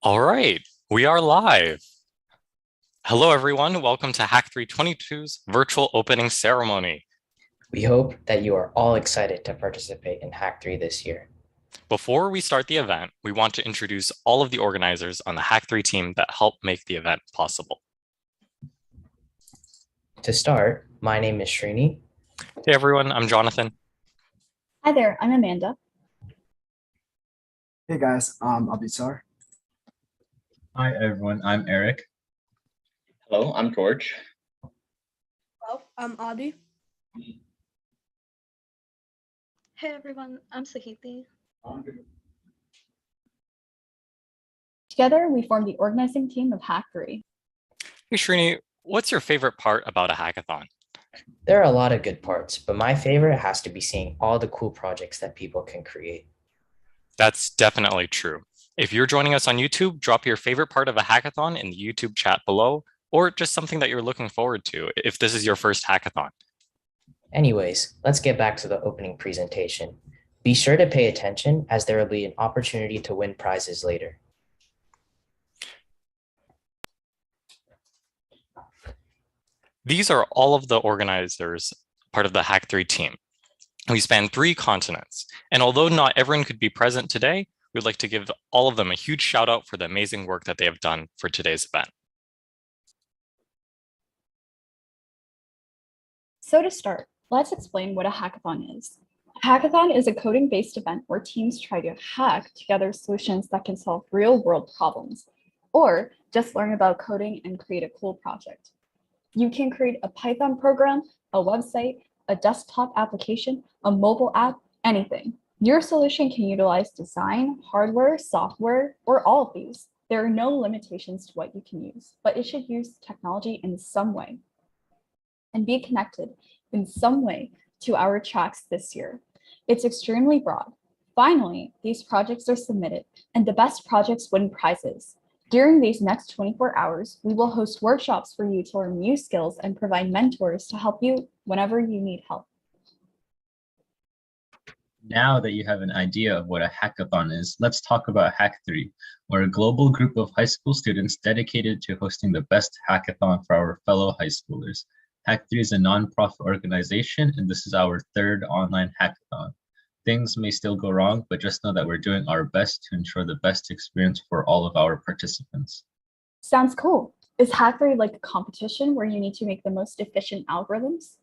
All right, we are live. Hello, everyone. Welcome to Hack3 22's virtual opening ceremony. We hope that you are all excited to participate in Hack3 this year. Before we start the event, we want to introduce all of the organizers on the Hack3 team that helped make the event possible. To start, my name is Srini. Hey, everyone. I'm Jonathan. Hi there, I'm Amanda. Hey guys, Abhisar. Hi everyone, I'm Eric. Hello, I'm George. Hello, I'm Adi. Hey everyone, I'm Sahiti. Together, we form the organizing team of Hack3. Hey, Srini, what's your favorite part about a hackathon? There are a lot of good parts, but my favorite has to be seeing all the cool projects that people can create. That's definitely true. If you're joining us on YouTube, drop your favorite part of a hackathon in the YouTube chat below, or just something that you're looking forward to if this is your first hackathon. Anyways, let's get back to the opening presentation. Be sure to pay attention as there will be an opportunity to win prizes later. These are all of the organizers part of the Hack3 team. We span 3 continents, and although not everyone could be present today, we'd like to give all of them a huge shout out for the amazing work that they have done for today's event. So to start, let's explain what a hackathon is. A hackathon is a coding-based event where teams try to hack together solutions that can solve real-world problems, or just learn about coding and create a cool project. You can create a Python program, a website, a desktop application, a mobile app, anything. Your solution can utilize design, hardware, software, or all of these. There are no limitations to what you can use, but it should use technology in some way and be connected in some way to our tracks this year. It's extremely broad. Finally, these projects are submitted and the best projects win prizes. During these next 24 hours, we will host workshops for you to learn new skills and provide mentors to help you whenever you need help. Now that you have an idea of what a hackathon is, let's talk about Hack3. We're a global group of high school students dedicated to hosting the best hackathon for our fellow high schoolers. Hack3 is a nonprofit organization, and this is our 3rd online hackathon. Things may still go wrong, but just know that we're doing our best to ensure the best experience for all of our participants. Sounds cool. Is Hack3 like a competition where you need to make the most efficient algorithms?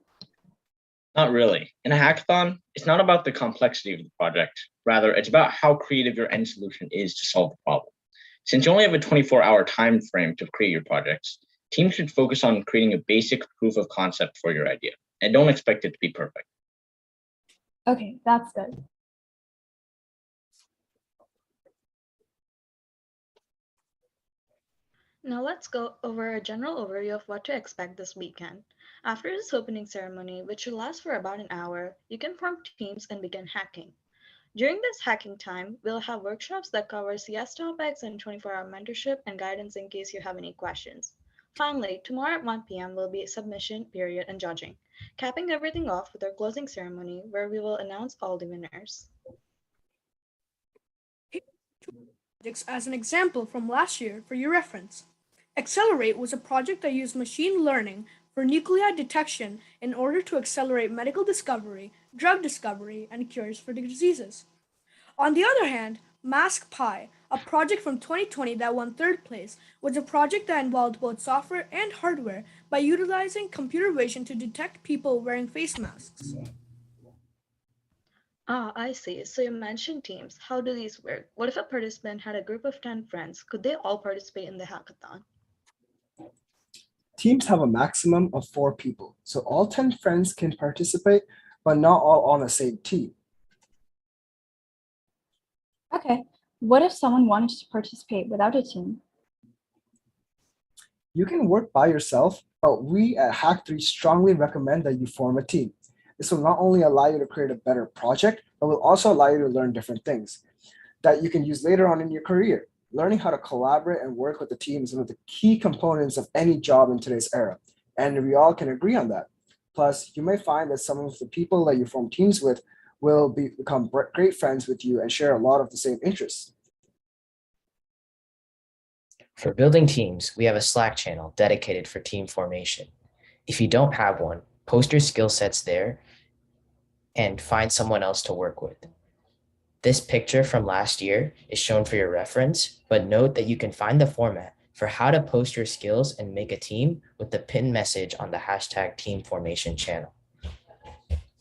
Not really. In a hackathon, it's not about the complexity of the project. Rather, it's about how creative your end solution is to solve the problem. Since you only have a 24-hour time frame to create your projects, teams should focus on creating a basic proof of concept for your idea, and don't expect it to be perfect. Okay, that's good. Now let's go over a general overview of what to expect this weekend. After this opening ceremony, which should last for about an hour, you can form teams and begin hacking. During this hacking time, we'll have workshops that cover CS topics and 24-hour mentorship and guidance in case you have any questions. Finally, tomorrow at 1 p.m. will be a submission period and judging, capping everything off with our closing ceremony where we will announce all the winners. Projects as an example from last year for your reference. Accelerate was a project that used machine learning for nuclei detection in order to accelerate medical discovery, drug discovery, and cures for diseases. On the other hand, Mask Pi, a project from 2020 that won 3rd place, was a project that involved both software and hardware by utilizing computer vision to detect people wearing face masks. Ah, I see. So you mentioned teams. How do these work? What if a participant had a group of 10 friends? Could they all participate in the hackathon? Teams have a maximum of 4 people, so all 10 friends can participate, but not all on the same team. Okay, what if someone wanted to participate without a team? You can work by yourself, but we at Hack3 strongly recommend that you form a team. This will not only allow you to create a better project, but will also allow you to learn different things that you can use later on in your career. Learning how to collaborate and work with the team is one of the key components of any job in today's era, and we all can agree on that. Plus, you may find that some of the people that you form teams with will become great friends with you and share a lot of the same interests. For building teams, we have a Slack channel dedicated for team formation. If you don't have one, post your skill sets there and find someone else to work with. This picture from last year is shown for your reference, but note that you can find the format for how to post your skills and make a team with the pinned message on the hashtag team formation channel.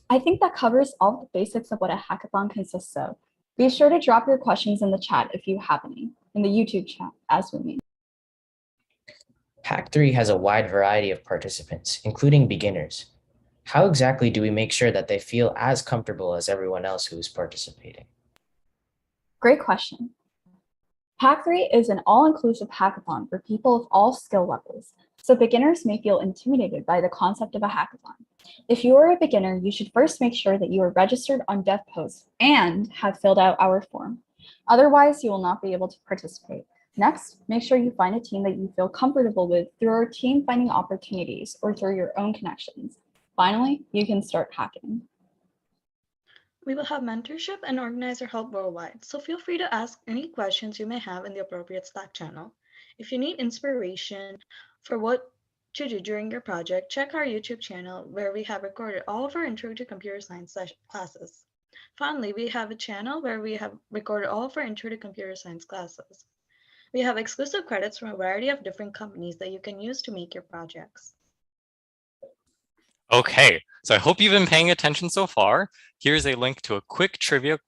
I think that covers all the basics of what a hackathon consists of. Be sure to drop your questions in the chat if you have any, in the YouTube chat as we meet. Hack3 has a wide variety of participants, including beginners. How exactly do we make sure that they feel as comfortable as everyone else who is participating? Great question. Hack3 is an all-inclusive hackathon for people of all skill levels, so beginners may feel intimidated by the concept of a hackathon. If you are a beginner, you should first make sure that you are registered on DevPost and have filled out our form. Otherwise, you will not be able to participate. Next, make sure you find a team that you feel comfortable with through our team finding opportunities or through your own connections. Finally, you can start hacking. We will have mentorship and organizer help worldwide, so feel free to ask any questions you may have in the appropriate Slack channel. If you need inspiration for what to do during your project, check our YouTube channel where we have recorded all of our Intro to Computer Science classes. Finally, we have a channel where we have recorded all of our Intro to Computer Science classes. We have exclusive credits from a variety of different companies that you can use to make your projects. Okay, so I hope you've been paying attention so far. Here's a link to a quick trivia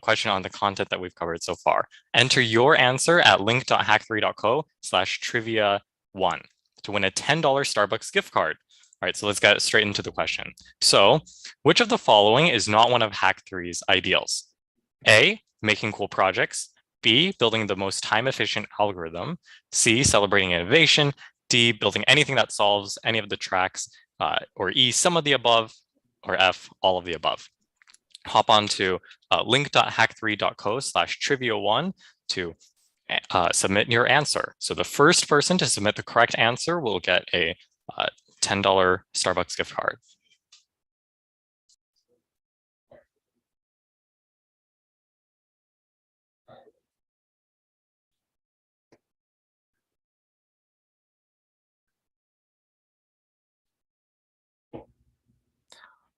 question on the content that we've covered so far. Enter your answer at link.hack3.co/trivia1 to win a $10 Starbucks gift card. All right, so let's get straight into the question. So, which of the following is not one of Hack3's ideals? A, making cool projects. B, building the most time-efficient algorithm. C, celebrating innovation. D, building anything that solves any of the tracks. Or E, some of the above. Or F, all of the above. Hop on to link.hack3.co/trivia1 to submit your answer. So the first person to submit the correct answer will get a $10 Starbucks gift card.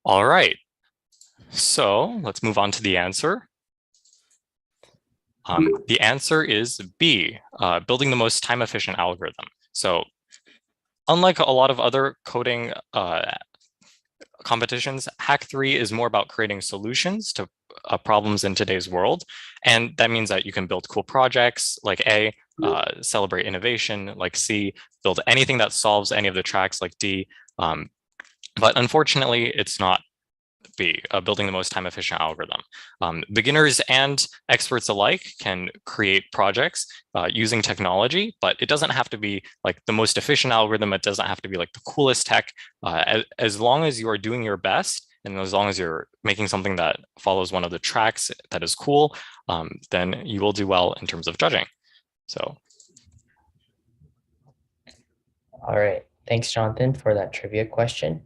All right, so let's move on to the answer. The answer is B, building the most time-efficient algorithm. So unlike a lot of other coding competitions, Hack3 is more about creating solutions to problems in today's world. And that means that you can build cool projects like A, celebrate innovation like C, build anything that solves any of the tracks like D. But unfortunately, it's not B, building the most time-efficient algorithm. Beginners and experts alike can create projects using technology, but it doesn't have to be like the most efficient algorithm. It doesn't have to be like the coolest tech. As long as you are doing your best, and as long as you're making something that follows one of the tracks that is cool, then you will do well in terms of judging. So. All right, thanks, Jonathan, for that trivia question.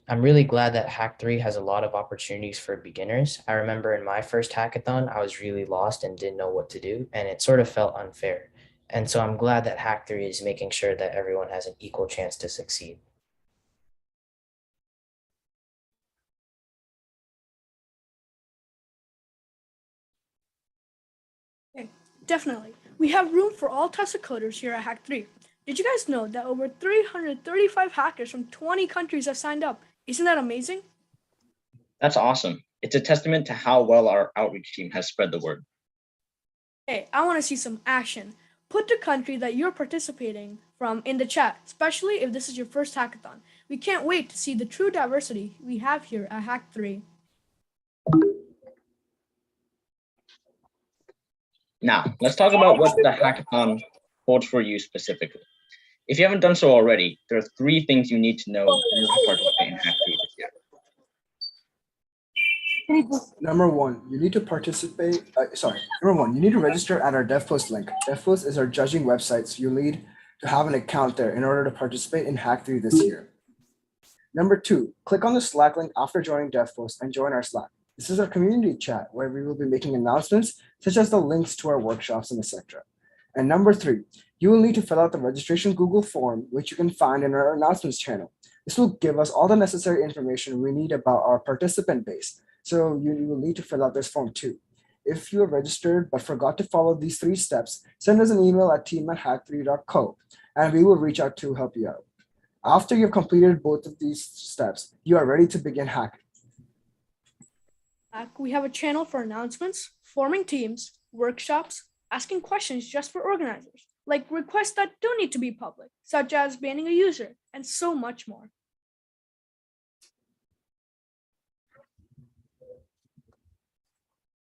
I'm really glad that Hack3 has a lot of opportunities for beginners. I remember in my first hackathon, I was really lost and didn't know what to do, and it sort of felt unfair. And so I'm glad that Hack3 is making sure that everyone has an equal chance to succeed. Okay, definitely. We have room for all types of coders here at Hack3. Did you guys know that over 335 hackers from 20 countries have signed up? Isn't that amazing? That's awesome. It's a testament to how well our outreach team has spread the word. Hey, I want to see some action. Put the country that you're participating from in the chat, especially if this is your first hackathon. We can't wait to see the true diversity we have here at Hack3. Now, let's talk about what the hackathon holds for you specifically. If you haven't done so already, there are 3 things you need to know in order to participate in Hack3 this year. Number one, you need to participate. Number one, you need to register at our DevPost link. DevPost is our judging website, so you'll need to have an account there in order to participate in Hack3 this year. Number 2, click on the Slack link after joining DevPost and join our Slack. This is our community chat where we will be making announcements such as the links to our workshops and etc. And number 3, you will need to fill out the registration Google form, which you can find in our announcements channel. This will give us all the necessary information we need about our participant base. So you will need to fill out this form too. If you are registered but forgot to follow these 3 steps, send us an email at team@hack3.co and we will reach out to help you out. After you've completed both of these steps, you are ready to begin hacking. We have a channel for announcements, forming teams, workshops, asking questions just for organizers, like requests that don't need to be public, such as banning a user, and so much more.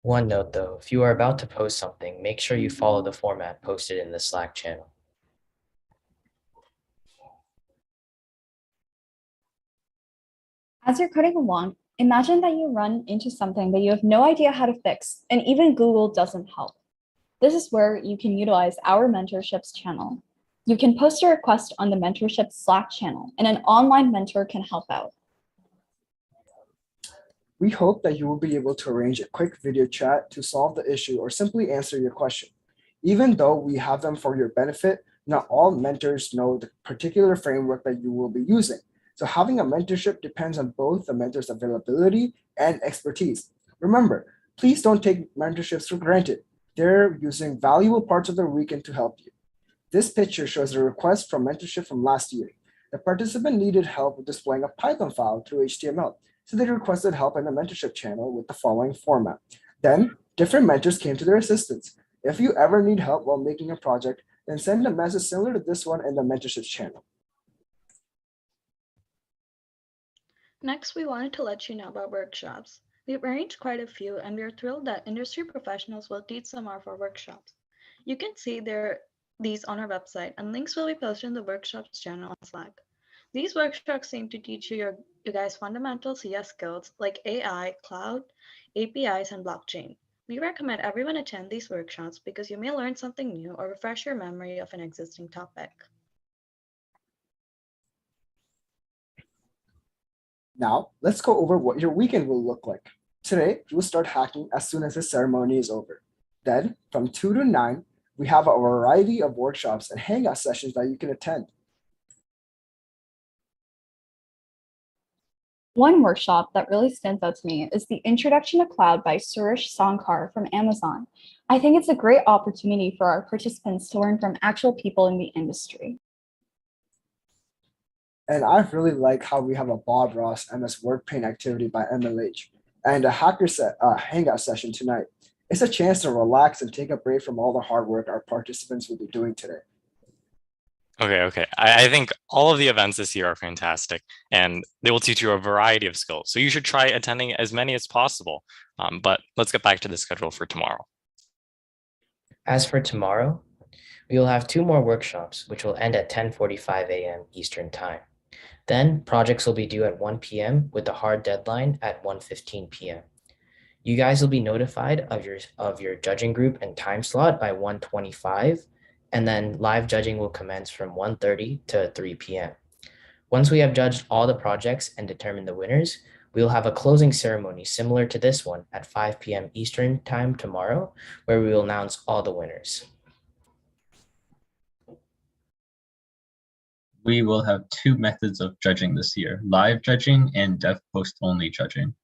One note though, if you are about to post something, make sure you follow the format posted in the Slack channel. As you're coding along, imagine that you run into something that you have no idea how to fix, and even Google doesn't help. This is where you can utilize our mentorships channel. You can post a request on the mentorship Slack channel, and an online mentor can help out. We hope that you will be able to arrange a quick video chat to solve the issue or simply answer your question. Even though we have them for your benefit, not all mentors know the particular framework that you will be using. So having a mentorship depends on both the mentor's availability and expertise. Remember, please don't take mentorships for granted. They're using valuable parts of their weekend to help you. This picture shows a request from mentorship from last year. The participant needed help with displaying a Python file through HTML, so they requested help in the mentorship channel with the following format. Then, different mentors came to their assistance. If you ever need help while making a project, then send a message similar to this one in the mentorship channel. Next, we wanted to let you know about workshops. We've arranged quite a few, and we are thrilled that industry professionals will teach some of our workshops. You can see these on our website, and links will be posted in the workshops channel on Slack. These workshops aim to teach you guys fundamental CS skills like AI, cloud, APIs, and blockchain. We recommend everyone attend these workshops because you may learn something new or refresh your memory of an existing topic. Now, let's go over what your weekend will look like. Today, you will start hacking as soon as the ceremony is over. Then, from 2 to 9, we have a variety of workshops and hangout sessions that you can attend. One workshop that really stands out to me is the Introduction to Cloud by Suresh Sankar from Amazon. I think it's a great opportunity for our participants to learn from actual people in the industry. And I really like how we have a Bob Ross MS Word Paint activity by MLH and a hangout session tonight. It's a chance to relax and take a break from all the hard work our participants will be doing today. Okay. I think all of the events this year are fantastic, and they will teach you a variety of skills. So you should try attending as many as possible. But let's get back to the schedule for tomorrow. As for tomorrow, we will have 2 more workshops, which will end at 10:45 a.m. Eastern Time. Then projects will be due at 1 p.m. with the hard deadline at 1:15 p.m. You guys will be notified of your judging group and time slot by 1:25, and then live judging will commence from 1:30 to 3 p.m. Once we have judged all the projects and determined the winners, we will have a closing ceremony similar to this one at 5 p.m. Eastern Time tomorrow, where we will announce all the winners. We will have 2 methods of judging this year, live judging and dev post only judging.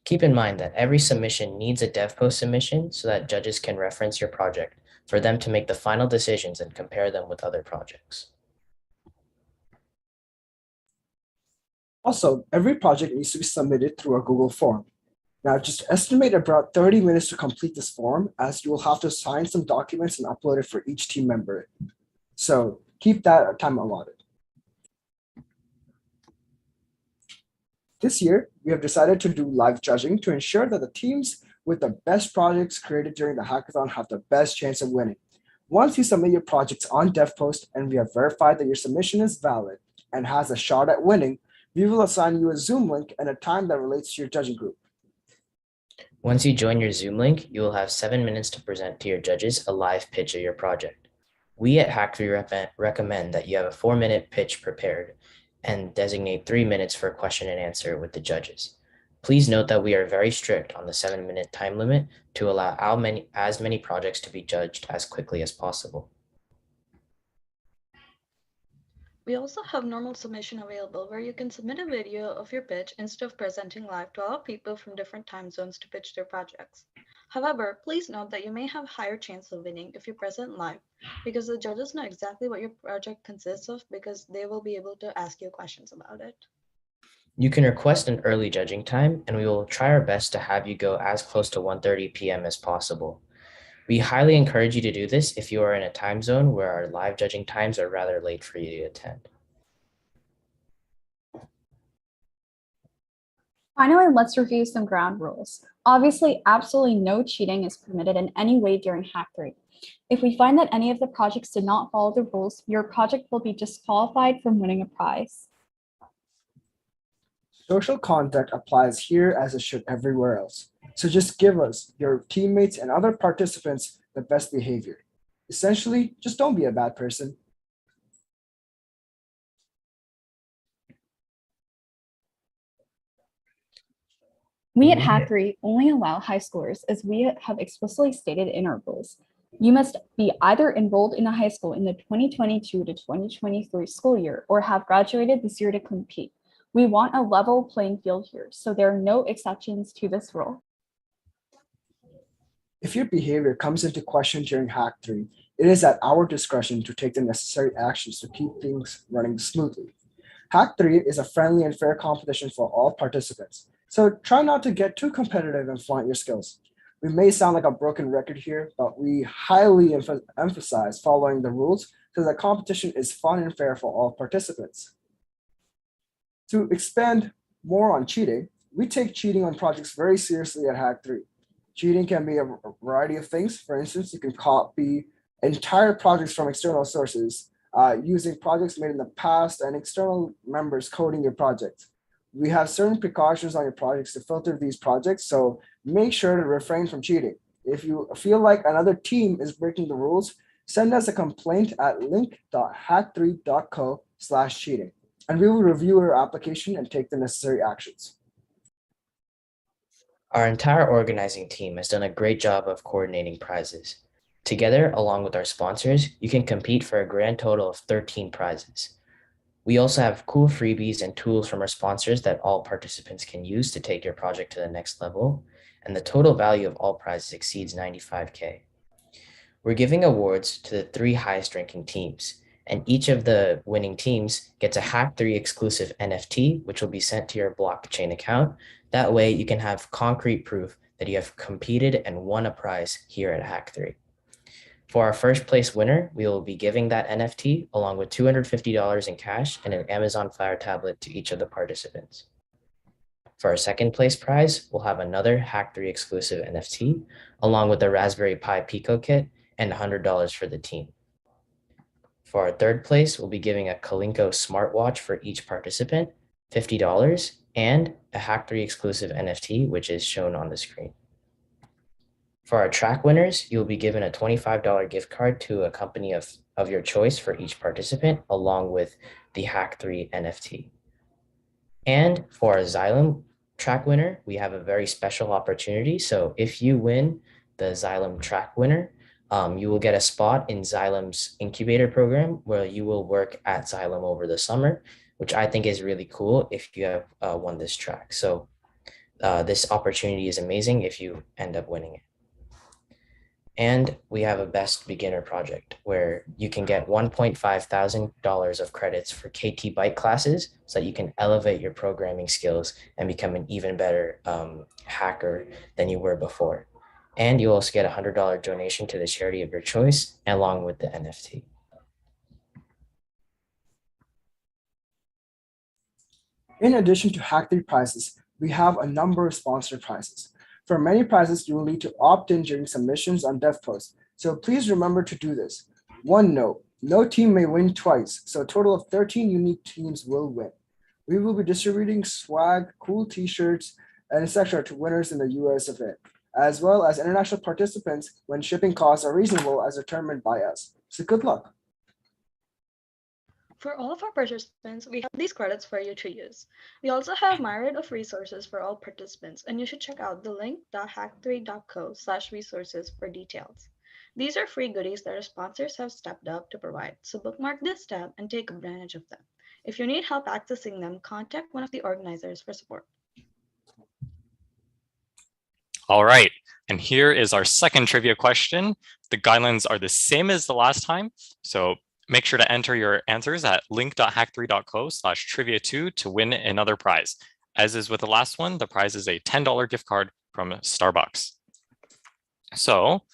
Keep in mind that every submission needs a dev post submission so that judges can reference your project for them to make the final decisions and compare them with other projects. Also, every project needs to be submitted through a Google form. Now, just estimate about 30 minutes to complete this form, as you will have to sign some documents and upload it for each team member. So keep that time allotted. This year, we have decided to do live judging to ensure that the teams with the best projects created during the hackathon have the best chance of winning. Once you submit your projects on DevPost and we have verified that your submission is valid and has a shot at winning, we will assign you a Zoom link and a time that relates to your judging group. Once you join your Zoom link, you will have 7 minutes to present to your judges a live pitch of your project. We at Hack3 recommend that you have a 4-minute pitch prepared and designate 3 minutes for question and answer with the judges. Please note that we are very strict on the 7-minute time limit to allow as many projects to be judged as quickly as possible. We also have normal submission available where you can submit a video of your pitch instead of presenting live to allow people from different time zones to pitch their projects. However, please note that you may have higher chance of winning if you present live because the judges know exactly what your project consists of because they will be able to ask you questions about it. You can request an early judging time, and we will try our best to have you go as close to 1:30 p.m. as possible. We highly encourage you to do this if you are in a time zone where our live judging times are rather late for you to attend. Finally, let's review some ground rules. Obviously, absolutely no cheating is permitted in any way during Hack3. If we find that any of the projects did not follow the rules, your project will be disqualified from winning a prize. Social conduct applies here as it should everywhere else. So just give us, your teammates, and other participants the best behavior. Essentially, just don't be a bad person. We at Hack3 only allow high schoolers as we have explicitly stated in our rules. You must be either enrolled in a high school in the 2022 to 2023 school year or have graduated this year to compete. We want a level playing field here, so there are no exceptions to this rule. If your behavior comes into question during Hack3, it is at our discretion to take the necessary actions to keep things running smoothly. Hack3 is a friendly and fair competition for all participants, so try not to get too competitive and flaunt your skills. We may sound like a broken record here, but we highly emphasize following the rules so that competition is fun and fair for all participants. To expand more on cheating, we take cheating on projects very seriously at Hack3. Cheating can be a variety of things. For instance, you can copy entire projects from external sources using projects made in the past and external members coding your project. We have certain precautions on your projects to filter these projects, so make sure to refrain from cheating. If you feel like another team is breaking the rules, send us a complaint at link.hack3.co/cheating, and we will review your application and take the necessary actions. Our entire organizing team has done a great job of coordinating prizes. Together, along with our sponsors, you can compete for a grand total of 13 prizes. We also have cool freebies and tools from our sponsors that all participants can use to take your project to the next level, and the total value of all prizes exceeds $95K. We're giving awards to the 3 highest ranking teams, and each of the winning teams gets a Hack3 exclusive NFT, which will be sent to your blockchain account. That way you can have concrete proof that you have competed and won a prize here at Hack3. For our first place winner, we will be giving that NFT along with $250 in cash and an Amazon Fire tablet to each of the participants. For our second place prize, we'll have another Hack3 exclusive NFT along with the Raspberry Pi Pico kit and $100 for the team. For our third place, we'll be giving a Kalinko smartwatch for each participant, $50, and a Hack3 exclusive NFT, which is shown on the screen. For our track winners, you'll be given a $25 gift card to a company of your choice for each participant, along with the Hack3 NFT. And for our Xylem track winner, we have a very special opportunity. So if you win the Xylem track winner, you will get a spot in Xylem's incubator program where you will work at Xylem over the summer, which I think is really cool if you have won this track. So this opportunity is amazing if you end up winning it. And we have a best beginner project where you can get $1,500 of credits for KT Bike classes so that you can elevate your programming skills and become an even better hacker than you were before. And you'll also get a $100 donation to the charity of your choice along with the NFT. In addition to Hack3 prizes, we have a number of sponsored prizes. For many prizes, you will need to opt in during submissions on DevPost, so please remember to do this. One note, no team may win twice, so a total of 13 unique teams will win. We will be distributing swag, cool t-shirts, and etc. to winners in the US of A, as well as international participants when shipping costs are reasonable as determined by us. So good luck. For all of our participants, we have these credits for you to use. We also have myriad of resources for all participants, and you should check out the link.hack3.co/resources for details. These are free goodies that our sponsors have stepped up to provide, so bookmark this tab and take advantage of them. If you need help accessing them, contact one of the organizers for support. All right, and here is our second trivia question. The guidelines are the same as the last time, so make sure to enter your answers at link.hack3.co/trivia2 to win another prize. As is with the last one, the prize is a $10 gift card from Starbucks. So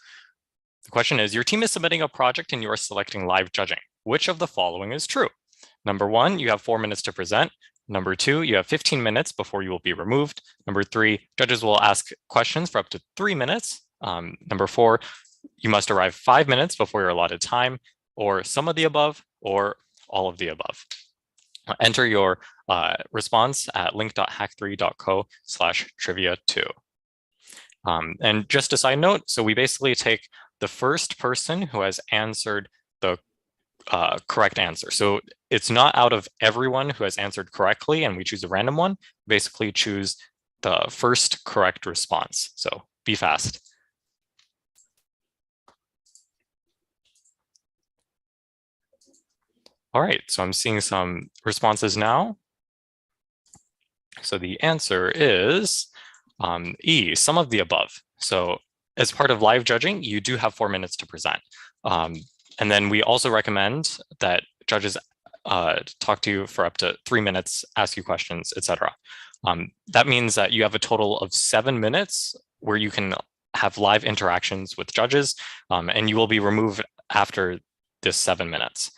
the question is, your team is submitting a project and you are selecting live judging. Which of the following is true? Number one, you have 4 minutes to present. Number two, you have 15 minutes before you will be removed. Number three, judges will ask questions for up to 3 minutes. Number four, you must arrive 5 minutes before your allotted time, or some of the above, or all of the above. Enter your response at link.hack3.co/trivia2. And just a side note, so we basically take the first person who has answered the correct answer. So it's not out of everyone who has answered correctly and we choose a random one, basically choose the first correct response. So be fast. All right, so I'm seeing some responses now. So the answer is E, some of the above. So as part of live judging, you do have 4 minutes to present. And then we also recommend that judges talk to you for up to 3 minutes, ask you questions, etc. That means that you have a total of 7 minutes where you can have live interactions with judges, and you will be removed after this 7 minutes.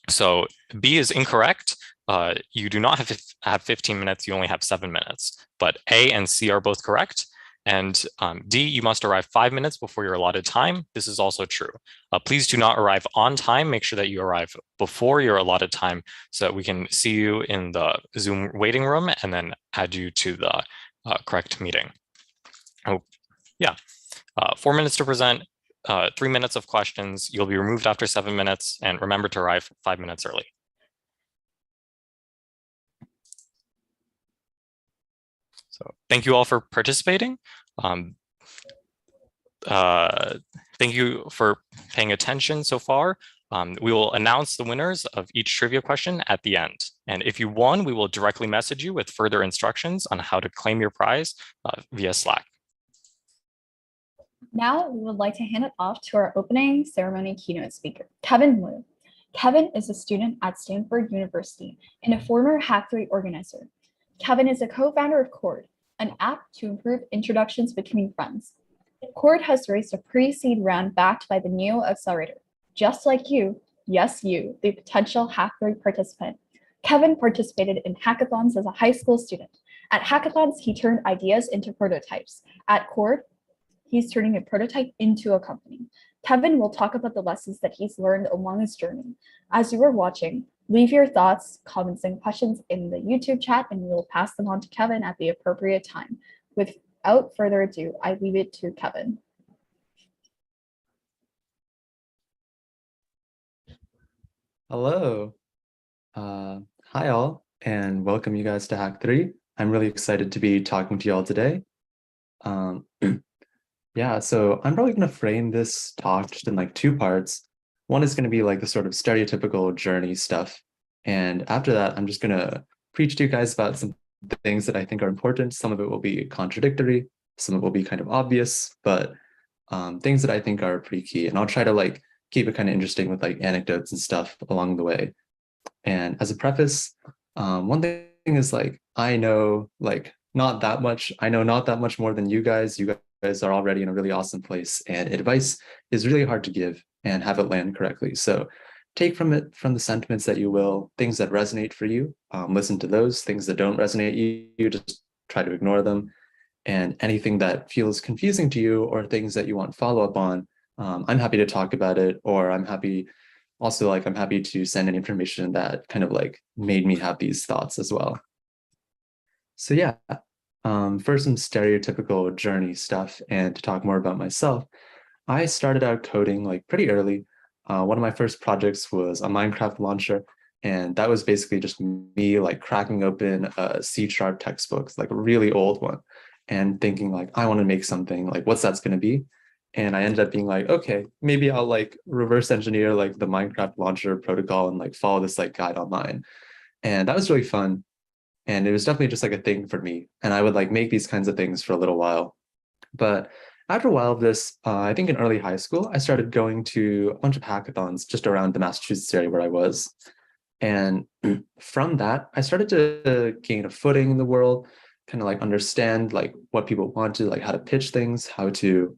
So B is incorrect. You do not have 15 minutes, you only have 7 minutes, but A and C are both correct. And D, you must arrive 5 minutes before your allotted time. This is also true. Please do not arrive on time. Make sure that you arrive before your allotted time so that we can see you in the Zoom waiting room and then add you to the correct meeting. Oh, yeah, 4 minutes to present, 3 minutes of questions. You'll be removed after 7 minutes, and remember to arrive 5 minutes early. So thank you all for participating. Thank you for paying attention so far. We will announce the winners of each trivia question at the end. And if you won, we will directly message you with further instructions on how to claim your prize via Slack. Now we would like to hand it off to our opening ceremony keynote speaker, Kevin Liu. Kevin is a student at Stanford University and a former Hack3 organizer. Kevin is a co-founder of Cord, an app to improve introductions between friends. Cord has raised a pre-seed round backed by the Neo Accelerator. Just like you, yes you, the potential Hack3 participant. Kevin participated in hackathons as a high school student. At hackathons, he turned ideas into prototypes. At Cord, he's turning a prototype into a company. Kevin will talk about the lessons that he's learned along his journey. As you are watching, leave your thoughts, comments, and questions in the YouTube chat, and we will pass them on to Kevin at the appropriate time. Without further ado, I leave it to Kevin. Hello. Hi all, and welcome you guys to Hack3. I'm really excited to be talking to you all today. Yeah, so I'm probably going to frame this talk just in like 2 parts. One is going to be like the sort of stereotypical journey stuff. And after that, I'm just going to preach to you guys about some things that I think are important. Some of it will be contradictory, some of it will be kind of obvious, but things that I think are pretty key. And I'll try to like keep it kind of interesting with like anecdotes and stuff along the way. And as a preface, one thing is like, I know not that much more than you guys. You guys are already in a really awesome place, and advice is really hard to give and have it land correctly. So take from the sentiments that you will, things that resonate for you, listen to those. Things that don't resonate you just try to ignore them. And anything that feels confusing to you or things that you want follow-up on, I'm happy to talk about it, or I'm happy to send any information that kind of like made me have these thoughts as well. So yeah, for some stereotypical journey stuff and to talk more about myself, I started out coding like pretty early. One of my first projects was a Minecraft launcher, and that was basically just me like cracking open a C# textbook, like a really old one, and thinking like, I want to make something, like what's that's going to be? And I ended up being like, okay, maybe I'll like reverse engineer like the Minecraft launcher protocol and like follow this like guide online. And that was really fun. And it was definitely just like a thing for me. And I would like make these kinds of things for a little while. But after a while of this, I think in early high school, I started going to a bunch of hackathons just around the Massachusetts area where I was. And from that, I started to gain a footing in the world, kind of like understand like what people wanted, like how to pitch things, how to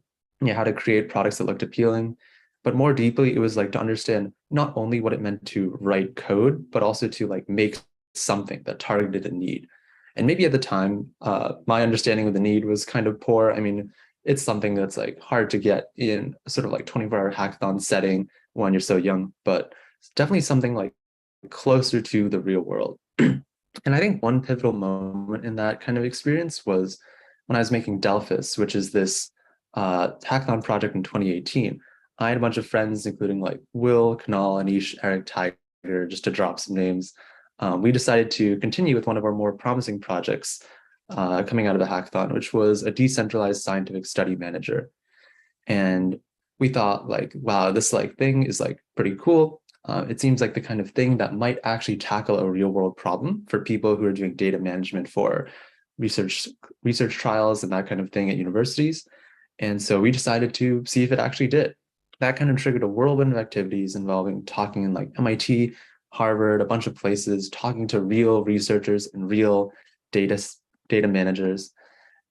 create products that looked appealing. But more deeply, it was like to understand not only what it meant to write code, but also to like make something that targeted a need. And maybe at the time, my understanding of the need was kind of poor. I mean, it's something that's like hard to get in a sort of like 24-hour hackathon setting when you're so young, but it's definitely something like closer to the real world. And I think one pivotal moment in that kind of experience was when I was making Delphis, which is this hackathon project in 2018. I had a bunch of friends, including like Will, Kanal, Anish, Eric, Tiger, just to drop some names. We decided to continue with one of our more promising projects coming out of the hackathon, which was a decentralized scientific study manager. And we thought like, wow, this like thing is like pretty cool. It seems like the kind of thing that might actually tackle a real world problem for people who are doing data management for research trials and that kind of thing at universities. And so we decided to see if it actually did. That kind of triggered a whirlwind of activities involving talking in like MIT, Harvard, a bunch of places, talking to real researchers and real data managers.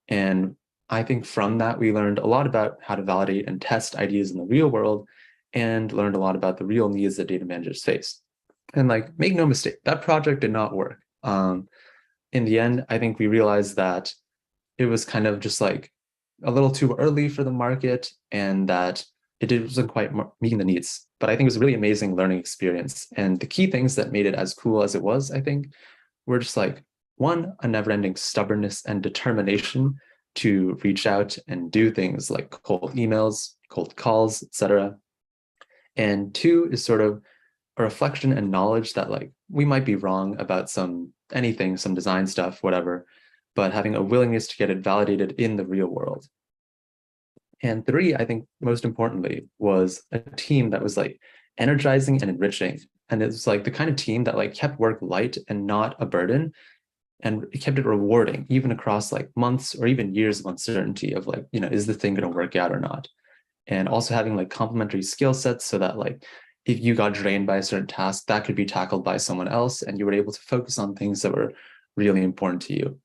And I think from that, we learned a lot about how to validate and test ideas in the real world, and learned a lot about the real needs that data managers face. And like, make no mistake, that project did not work. In the end, I think we realized that it was kind of just like a little too early for the market, and that it wasn't quite meeting the needs. But I think it was a really amazing learning experience. And the key things that made it as cool as it was, I think, were just like, one, a never-ending stubbornness and determination to reach out and do things like cold emails, cold calls, etc. And two is sort of a reflection and knowledge that like we might be wrong about some design stuff, whatever, but having a willingness to get it validated in the real world. And three, I think most importantly, was a team that was like energizing and enriching. And it was like the kind of team that like kept work light and not a burden, and it kept it rewarding even across like months or even years of uncertainty of like, is the thing going to work out or not? And also having like complementary skill sets so that like if you got drained by a certain task, that could be tackled by someone else, and you were able to focus on things that were really important to you.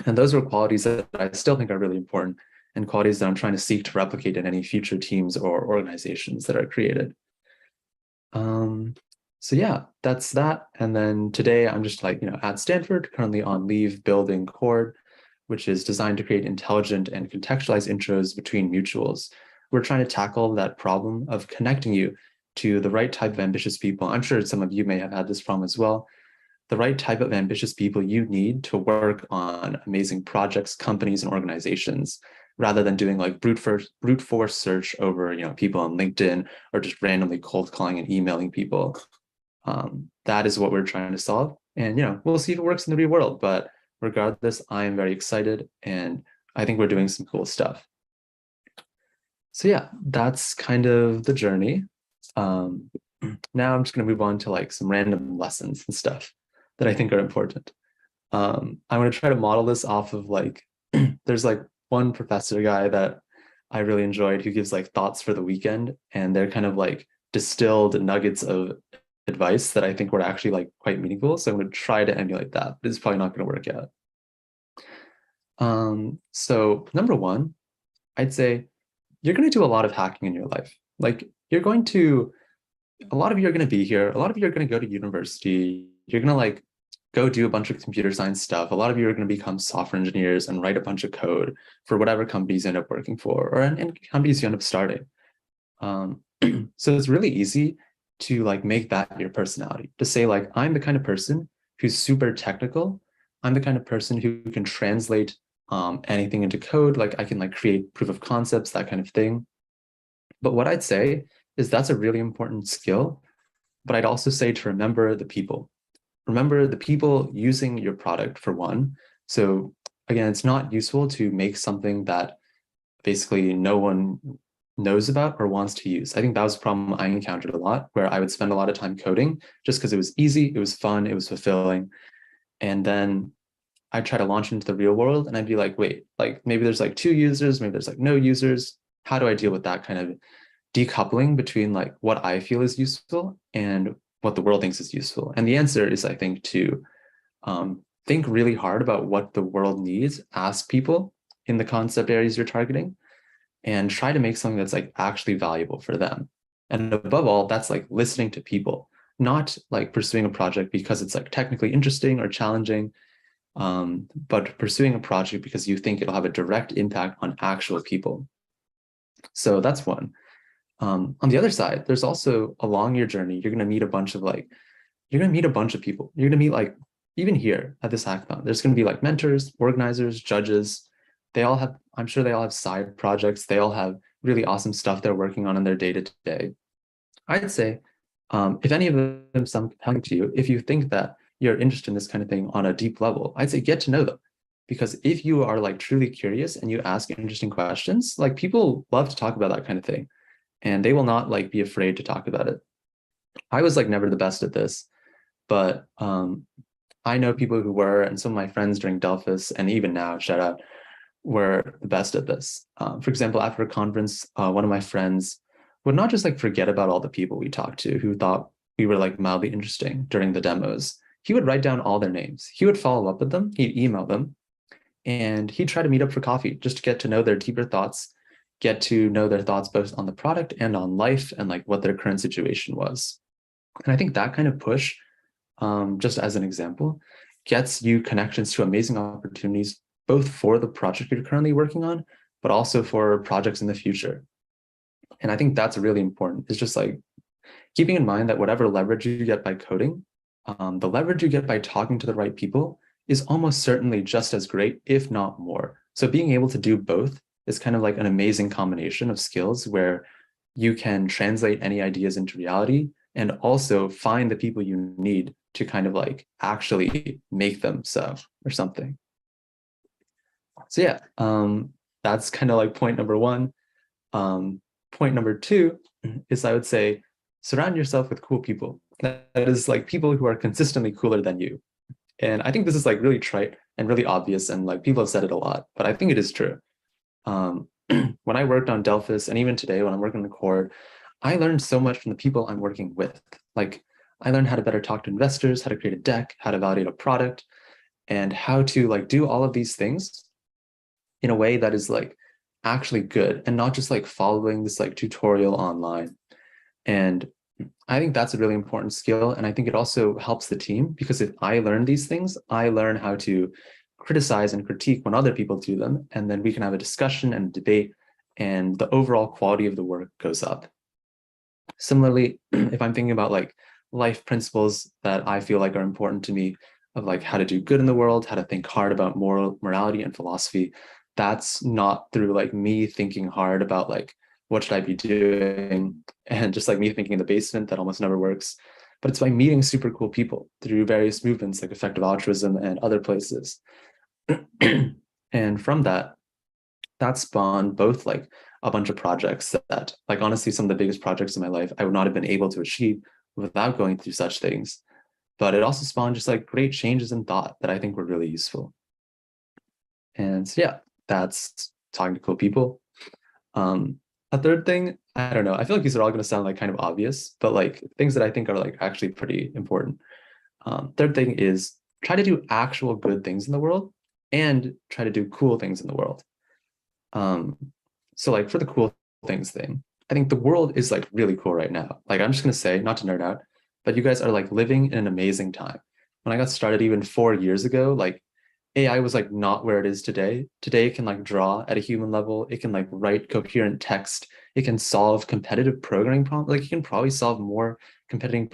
And those were qualities that I still think are really important, and qualities that I'm trying to seek to replicate in any future teams or organizations that are created. So yeah, that's that. And then today I'm just like, at Stanford, currently on leave building Cord, which is designed to create intelligent and contextualized intros between mutuals. We're trying to tackle that problem of connecting you to the right type of ambitious people. I'm sure some of you may have had this problem as well. The right type of ambitious people you need to work on amazing projects, companies, and organizations, rather than doing like brute force search over people on LinkedIn, or just randomly cold calling and emailing people. That is what we're trying to solve. And we'll see if it works in the real world. But regardless, I am very excited, and I think we're doing some cool stuff. So yeah, that's kind of the journey. Now I'm just going to move on to like some random lessons and stuff that I think are important. I'm going to try to model this off of like, there's like one professor guy that I really enjoyed who gives like thoughts for the weekend, and they're kind of like distilled nuggets of advice that I think were actually like quite meaningful. So I'm going to try to emulate that, but it's probably not going to work out. So number one, I'd say you're going to do a lot of hacking in your life. Like a lot of you are going to be here. A lot of you are going to go to university. You're going to like go do a bunch of computer science stuff. A lot of you are going to become software engineers and write a bunch of code for whatever companies you end up working for, or in companies you end up starting. So it's really easy to like make that your personality, to say like, I'm the kind of person who's super technical. I'm the kind of person who can translate anything into code. Like I can like create proof of concepts, that kind of thing. But what I'd say is that's a really important skill. But I'd also say to remember the people. Remember the people using your product for one. So again, it's not useful to make something that basically no one knows about or wants to use. I think that was a problem I encountered a lot, where I would spend a lot of time coding just because it was easy, it was fun, it was fulfilling. And then I'd try to launch into the real world and I'd be like, wait, like maybe there's like 2 users, maybe there's like no users. How do I deal with that kind of decoupling between like what I feel is useful and what the world thinks is useful? And the answer is, I think, to think really hard about what the world needs, ask people in the concept areas you're targeting, and try to make something that's like actually valuable for them. And above all, that's like listening to people, not like pursuing a project because it's like technically interesting or challenging, but pursuing a project because you think it'll have a direct impact on actual people. So that's one. On the other side, there's also along your journey, you're going to meet a bunch of people. You're going to meet like, even here at this hackathon, there's going to be like mentors, organizers, judges. I'm sure they all have side projects. They all have really awesome stuff they're working on in their day to day. I'd say, if any of them sound compelling to you, if you think that you're interested in this kind of thing on a deep level, I'd say get to know them. Because if you are like truly curious and you ask interesting questions, like people love to talk about that kind of thing, and they will not like be afraid to talk about it. I was like never the best at this, but I know people who were, and some of my friends during Delphus, and even now, shout out, were the best at this. For example, after a conference, one of my friends would not just like forget about all the people we talked to who thought we were like mildly interesting during the demos. He would write down all their names. He would follow up with them. He'd email them, and he'd try to meet up for coffee just to get to know their deeper thoughts, get to know their thoughts both on the product and on life and like what their current situation was. And I think that kind of push, just as an example, gets you connections to amazing opportunities, both for the project you're currently working on, but also for projects in the future. And I think that's really important. It's just like keeping in mind that whatever leverage you get by coding, the leverage you get by talking to the right people is almost certainly just as great, if not more. So being able to do both is kind of like an amazing combination of skills where you can translate any ideas into reality and also find the people you need to kind of like actually make them so or something. So yeah, that's kind of like point number one. Point number two is, I would say, surround yourself with cool people. That is like people who are consistently cooler than you. And I think this is like really trite and really obvious, and like people have said it a lot, but I think it is true. When I worked on Delphus, and even today when I'm working on Core, I learned so much from the people I'm working with. Like I learned how to better talk to investors, how to create a deck, how to validate a product, and how to like do all of these things in a way that is like actually good and not just like following this like tutorial online. And I think that's a really important skill. And I think it also helps the team, because if I learn these things, I learn how to criticize and critique when other people do them. And then we can have a discussion and debate, and the overall quality of the work goes up. Similarly, if I'm thinking about like life principles that I feel like are important to me, of like how to do good in the world, how to think hard about morality and philosophy, that's not through like me thinking hard about like what should I be doing and just like me thinking in the basement, that almost never works. But it's by meeting super cool people through various movements like effective altruism and other places. And from that spawned both like a bunch of projects that like honestly some of the biggest projects in my life I would not have been able to achieve without going through such things. But it also spawned just like great changes in thought that I think were really useful. And so, yeah, that's talking to cool people. A third thing, I don't know, I feel like these are all going to sound like kind of obvious, but like things that I think are like actually pretty important. Third thing is try to do actual good things in the world and try to do cool things in the world. So like for the cool things thing, I think the world is like really cool right now. Like I'm just going to say, not to nerd out, but you guys are like living in an amazing time. When I got started even 4 years ago, like AI was like not where it is today. Today it can like draw at a human level. It can like write coherent text. It can solve competitive programming problems. Like you can probably solve more competitive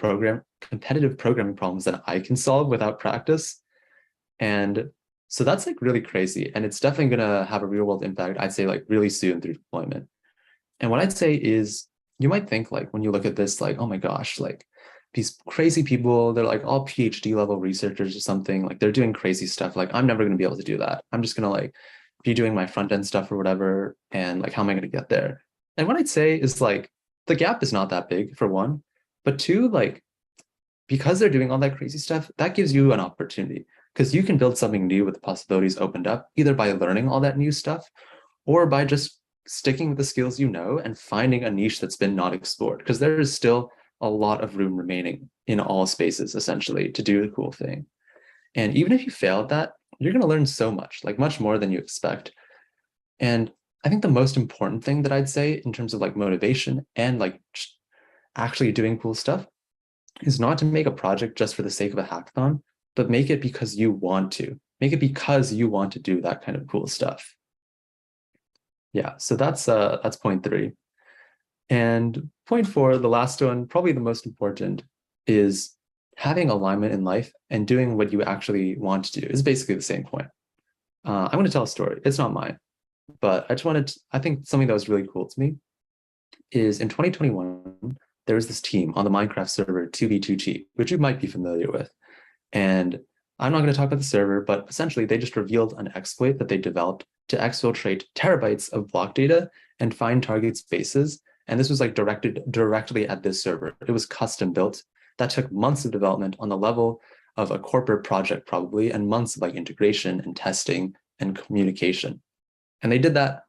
programming problems than I can solve without practice. And so that's like really crazy. And it's definitely going to have a real world impact, I'd say like really soon through deployment. And what I'd say is you might think like when you look at this, like, oh my gosh, like these crazy people, they're like all PhD level researchers or something, like they're doing crazy stuff. Like I'm never going to be able to do that. I'm just going to like be doing my front end stuff or whatever. And like, how am I going to get there? And what I'd say is like, the gap is not that big for one, but two, like, because they're doing all that crazy stuff, that gives you an opportunity because you can build something new with the possibilities opened up, either by learning all that new stuff or by just sticking with the skills you know and finding a niche that's been not explored. Because there is still a lot of room remaining in all spaces, essentially, to do the cool thing. And even if you fail at that, you're going to learn so much, like much more than you expect. And I think the most important thing that I'd say in terms of like motivation and like actually doing cool stuff is not to make a project just for the sake of a hackathon, but make it because you want to. Make it because you want to do that kind of cool stuff. Yeah, so that's point 3. And point 4, the last one, probably the most important, is having alignment in life and doing what you actually want to do is basically the same point. I'm going to tell a story. It's not mine, but I think something that was really cool to me is in 2021, there was this team on the Minecraft server 2v2t, which you might be familiar with. And I'm not going to talk about the server, but essentially they just revealed an exploit that they developed to exfiltrate terabytes of block data and find target spaces. And this was like directed directly at this server. It was custom built. That took months of development on the level of a corporate project probably, and months of like integration and testing and communication. And they did that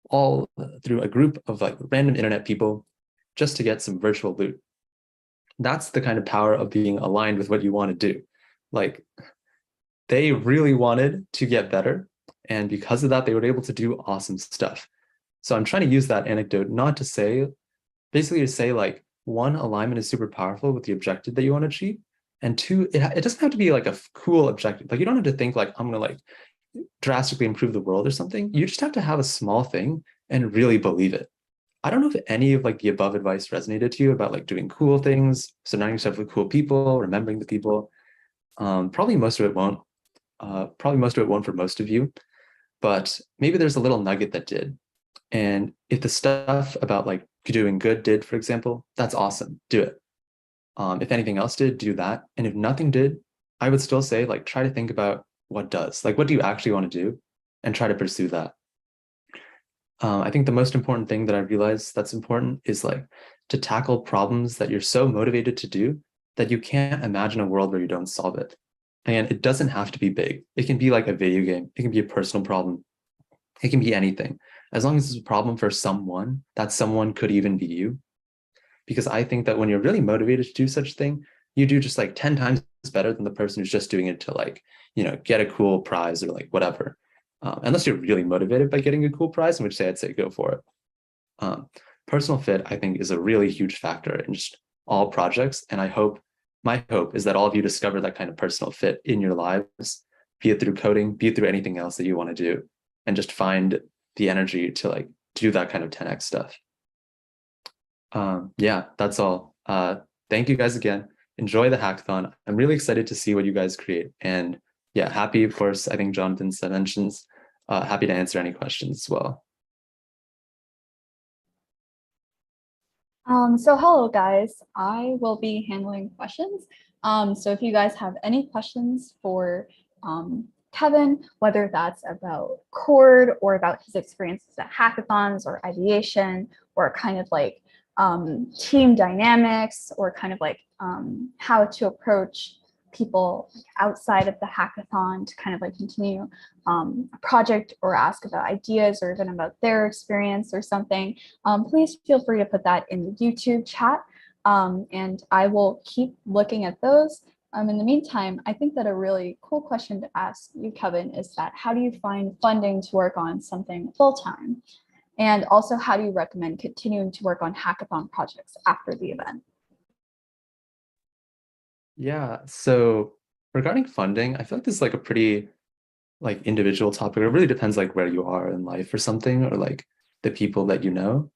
all through a group of like random internet people just to get some virtual loot. That's the kind of power of being aligned with what you want to do. Like they really wanted to get better. And because of that, they were able to do awesome stuff. So I'm trying to use that anecdote not to say, basically to say like, one, alignment is super powerful with the objective that you want to achieve. And two, it doesn't have to be like a cool objective. Like you don't have to think like, I'm going to like drastically improve the world or something. You just have to have a small thing and really believe it. I don't know if any of like the above advice resonated to you about like doing cool things, surrounding yourself with cool people, remembering the people. Probably most of it won't. Probably most of it won't for most of you, but maybe there's a little nugget that did. And if the stuff about like doing good did, for example, that's awesome. Do it. If anything else did, do that. And if nothing did, I would still say like try to think about what does. Like what do you actually want to do, and try to pursue that. I think the most important thing that I realized that's important is like to tackle problems that you're so motivated to do that you can't imagine a world where you don't solve it. And it doesn't have to be big. It can be like a video game. It can be a personal problem. It can be anything. As long as it's a problem for someone, that someone could even be you. Because I think that when you're really motivated to do such a thing, you do just like 10 times better than the person who's just doing it to like, get a cool prize or like whatever. Unless you're really motivated by getting a cool prize, in which I'd say go for it. Personal fit, I think, is a really huge factor in just all projects. And my hope is that all of you discover that kind of personal fit in your lives, be it through coding, be it through anything else that you want to do, and just find the energy to like do that kind of 10x stuff. Yeah, that's all. Thank you guys again. Enjoy the hackathon. I'm really excited to see what you guys create. And yeah, happy, of course, I think Jonathan mentions, happy to answer any questions as well. So hello guys, I will be handling questions. So if you guys have any questions for Kevin, whether that's about Cord or about his experiences at hackathons or ideation or kind of like team dynamics or kind of like how to approach people outside of the hackathon to kind of like continue a project or ask about ideas or even about their experience or something, please feel free to put that in the YouTube chat and I will keep looking at those. In the meantime, I think that a really cool question to ask you, Kevin, is that how do you find funding to work on something full-time? And also, how do you recommend continuing to work on hackathon projects after the event? Yeah, so regarding funding, I feel like this is like a pretty like individual topic. It really depends like where you are in life or something, or like the people that you know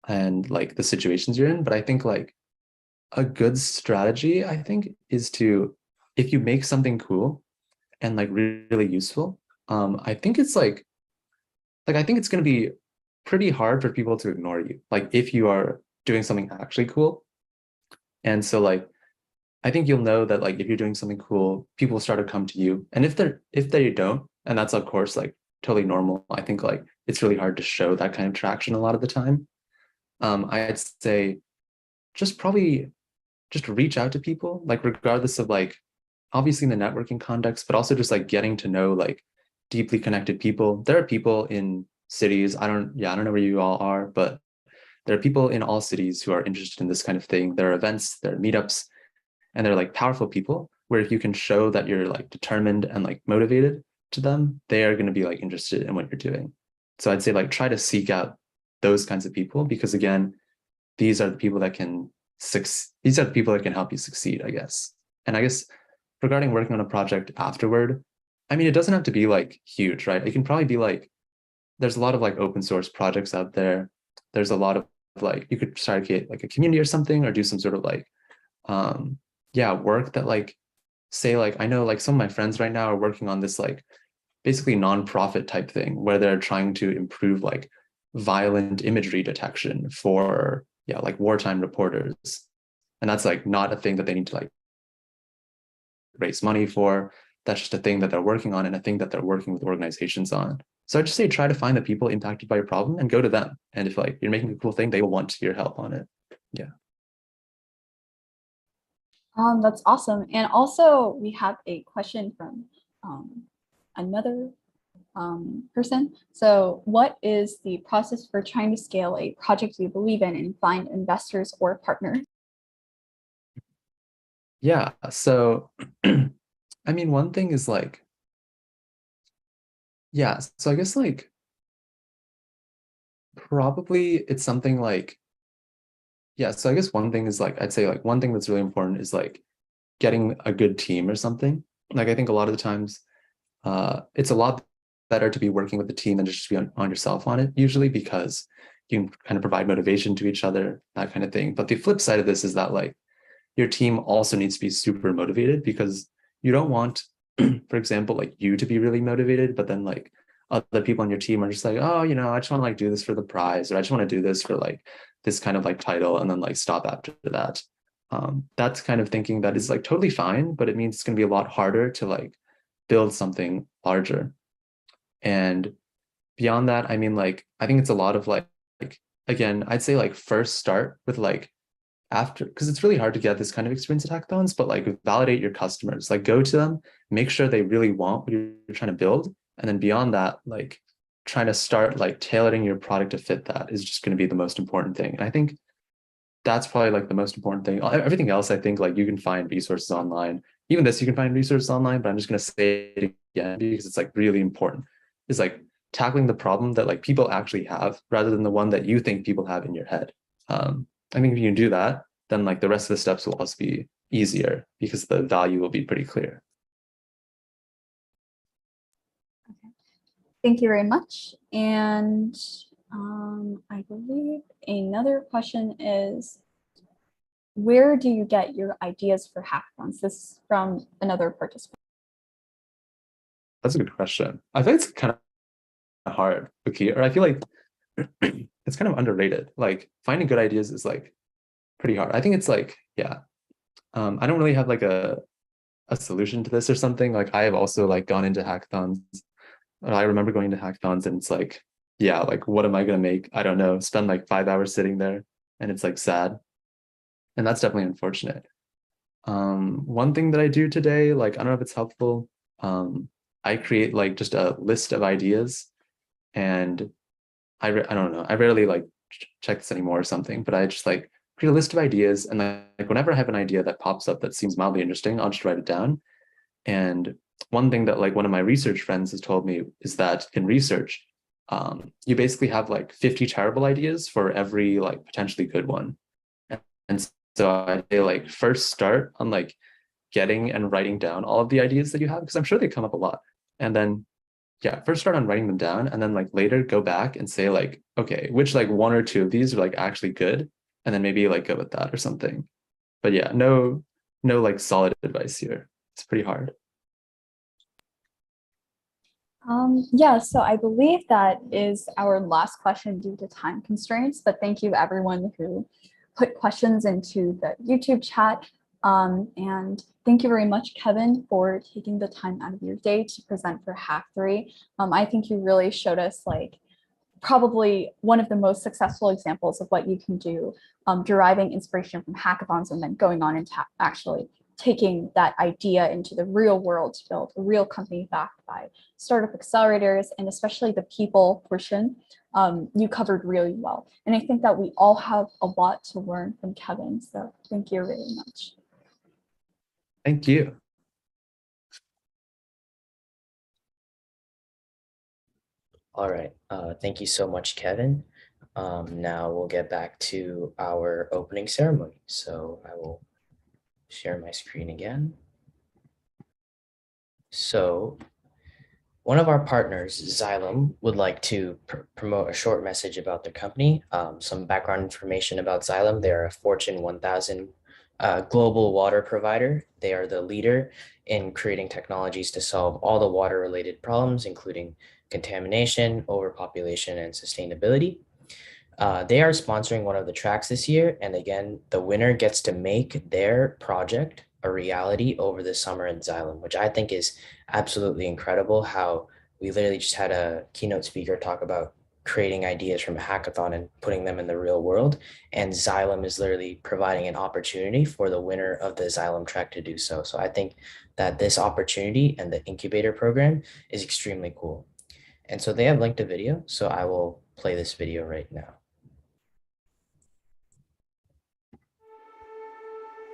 and like the situations you're in. But I think like a good strategy, I think, is to, if you make something cool and like really useful, I think it's like I think it's going to be pretty hard for people to ignore you. Like if you are doing something actually cool. And so like, I think you'll know that like if you're doing something cool, people will start to come to you. And if they don't, and that's of course like totally normal, I think like it's really hard to show that kind of traction a lot of the time. I'd say probably just reach out to people, like regardless of like obviously in the networking context, but also just like getting to know like deeply connected people. There are people in cities. I don't know where you all are, but there are people in all cities who are interested in this kind of thing. There are events, there are meetups, and they're like powerful people where if you can show that you're like determined and like motivated to them, they are going to be like interested in what you're doing. So I'd say like try to seek out those kinds of people, because again, these are the people that can these are the people that can help you succeed, I guess. And I guess regarding working on a project afterward, I mean, it doesn't have to be like huge, right? It can probably be like, there's a lot of like open source projects out there. There's a lot of like, you could start to get like a community or something, or do some sort of like, work that like, say like, I know like some of my friends right now are working on this like basically nonprofit type thing where they're trying to improve like violent imagery detection for like wartime reporters. And that's like not a thing that they need to like raise money for. That's just a thing that they're working on and a thing that they're working with organizations on. So I just say try to find the people impacted by your problem and go to them. And if like you're making a cool thing, they will want your help on it. Yeah. That's awesome. And also we have a question from another person. So what is the process for trying to scale a project you believe in and find investors or partners? Yeah, so I mean, one thing is like, so I guess like probably it's something like, so I guess one thing is like, I'd say like one thing that's really important is like getting a good team or something. Like I think a lot of the times it's a lot better to be working with a team than just be on yourself on it usually, because you can kind of provide motivation to each other, that kind of thing. But the flip side of this is that like your team also needs to be super motivated, because you don't want, for example, like you to be really motivated, but then like other people on your team are just like, oh, I just want to like do this for the prize, or I just want to do this for like this kind of like title, and then like stop after that. That's kind of thinking that is like totally fine, but it means it's going to be a lot harder to like build something larger. And beyond that, I mean, like, I think it's a lot of like again, I'd say like first start with like after, because it's really hard to get this kind of experience at hackathons, but like validate your customers, like go to them, make sure they really want what you're trying to build. And then beyond that, like trying to start like tailoring your product to fit that is just going to be the most important thing. And I think that's probably like the most important thing. Everything else, I think like you can find resources online. Even this, you can find resources online, but I'm just going to say it again because it's like really important. Is like tackling the problem that like people actually have rather than the one that you think people have in your head. I think if you can do that, then like the rest of the steps will also be easier because the value will be pretty clear. Okay. Thank you very much. And I believe another question is, where do you get your ideas for hackathons? This is from another participant. That's a good question. I think it's kind of hard, okay? Or I feel like it's kind of underrated. Like finding good ideas is like pretty hard. I think it's like, I don't really have like a solution to this or something. Like I have also like gone into hackathons. I remember going to hackathons and it's like, like what am I gonna make? I don't know. Spend like 5 hours sitting there and it's like sad. And that's definitely unfortunate. One thing that I do today, like I don't know if it's helpful. I create like just a list of ideas, and I don't know. I rarely like check this anymore or something, but I just like create a list of ideas, and like whenever I have an idea that pops up that seems mildly interesting, I'll just write it down. And one thing that like one of my research friends has told me is that in research, you basically have like 50 terrible ideas for every like potentially good one. And so I say like first start on like getting and writing down all of the ideas that you have, because I'm sure they come up a lot. And then first start on writing them down, and then like later go back and say like, okay, which like one or two of these are like actually good, and then maybe like go with that or something. But no like solid advice here. It's pretty hard. So I believe that is our last question due to time constraints, but thank you everyone who put questions into the YouTube chat. And thank you very much, Kevin, for taking the time out of your day to present for Hack3. I think you really showed us like probably one of the most successful examples of what you can do, deriving inspiration from hackathons and then going on and actually taking that idea into the real world to build a real company backed by startup accelerators, and especially the people portion, you covered really well. And I think that we all have a lot to learn from Kevin. So thank you very much. Thank you. All right. Thank you so much, Kevin. Now we'll get back to our opening ceremony. So I will share my screen again. So one of our partners, Xylem, would like to promote a short message about their company. Some background information about Xylem. They're a Fortune 1000 global water provider. They are the leader in creating technologies to solve all the water-related problems, including contamination, overpopulation, and sustainability. They are sponsoring one of the tracks this year, and again, the winner gets to make their project a reality over the summer in Xylem, which I think is absolutely incredible. How we literally just had a keynote speaker talk about creating ideas from a hackathon and putting them in the real world, and Xylem is literally providing an opportunity for the winner of the Xylem track to do so. So I think that this opportunity and the incubator program is extremely cool. And so they have linked a video, so I will play this video right now.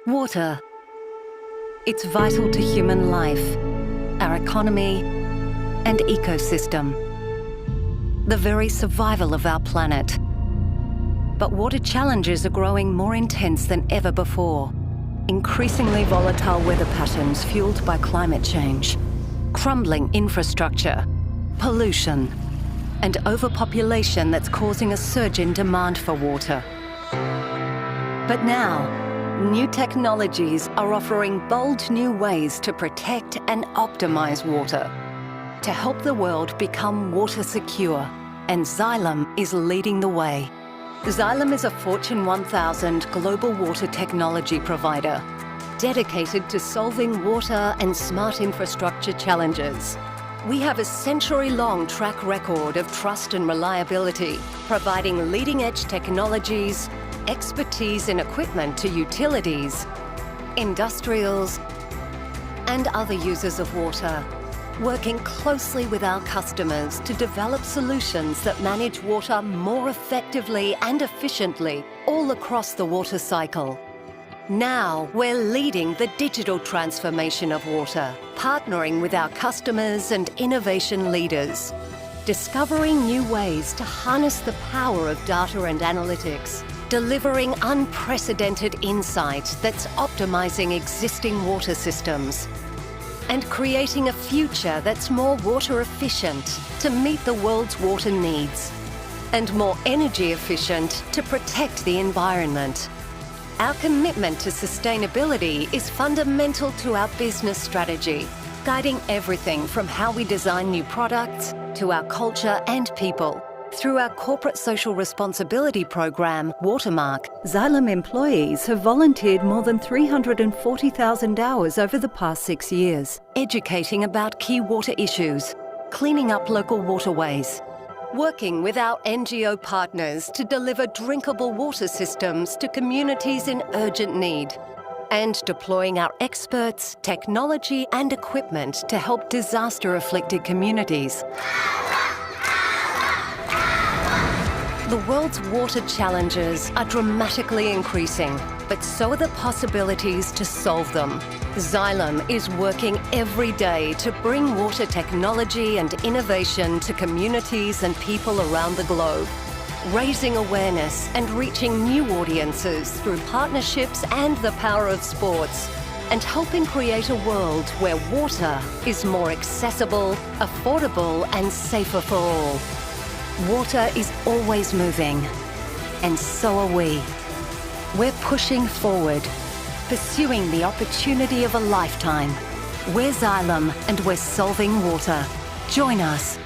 Water. It's vital to human life, our economy, and ecosystem. The very survival of our planet. But water challenges are growing more intense than ever before. Increasingly volatile weather patterns fueled by climate change, crumbling infrastructure, pollution, and overpopulation that's causing a surge in demand for water. But now, new technologies are offering bold new ways to protect and optimize water, to help the world become water secure, and Xylem is leading the way. Xylem is a Fortune 1000 global water technology provider, dedicated to solving water and smart infrastructure challenges. We have a century-long track record of trust and reliability, providing leading-edge technologies, expertise and equipment to utilities, industrials, and other users of water, working closely with our customers to develop solutions that manage water more effectively and efficiently all across the water cycle. Now, we're leading the digital transformation of water, partnering with our customers and innovation leaders, discovering new ways to harness the power of data and analytics, delivering unprecedented insight that's optimizing existing water systems, and creating a future that's more water efficient to meet the world's water needs, and more energy efficient to protect the environment. Our commitment to sustainability is fundamental to our business strategy, guiding everything from how we design new products to our culture and people. Through our corporate social responsibility program, Watermark, Xylem employees have volunteered more than 340,000 hours over the past 6 years, educating about key water issues, cleaning up local waterways, working with our NGO partners to deliver drinkable water systems to communities in urgent need, and deploying our experts, technology, and equipment to help disaster-afflicted communities. The world's water challenges are dramatically increasing, but so are the possibilities to solve them. Xylem is working every day to bring water technology and innovation to communities and people around the globe, raising awareness and reaching new audiences through partnerships and the power of sports, and helping create a world where water is more accessible, affordable, and safer for all. Water is always moving, and so are we. We're pushing forward, pursuing the opportunity of a lifetime. We're Xylem, and we're solving water. Join us.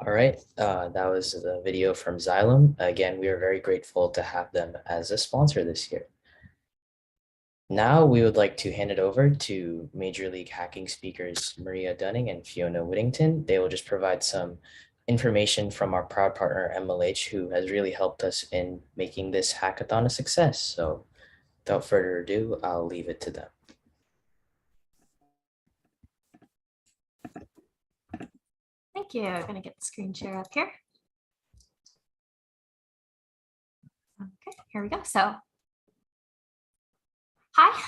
All right, that was the video from Xylem. Again, we are very grateful to have them as a sponsor this year. Now we would like to hand it over to Major League Hacking speakers Maria Dunning and Fiona Whittington. They will just provide some information from our proud partner MLH, who has really helped us in making this hackathon a success. So without further ado, I'll leave it to them. Thank you. I'm going to get the screen share up here. Okay, here we go. So, hi,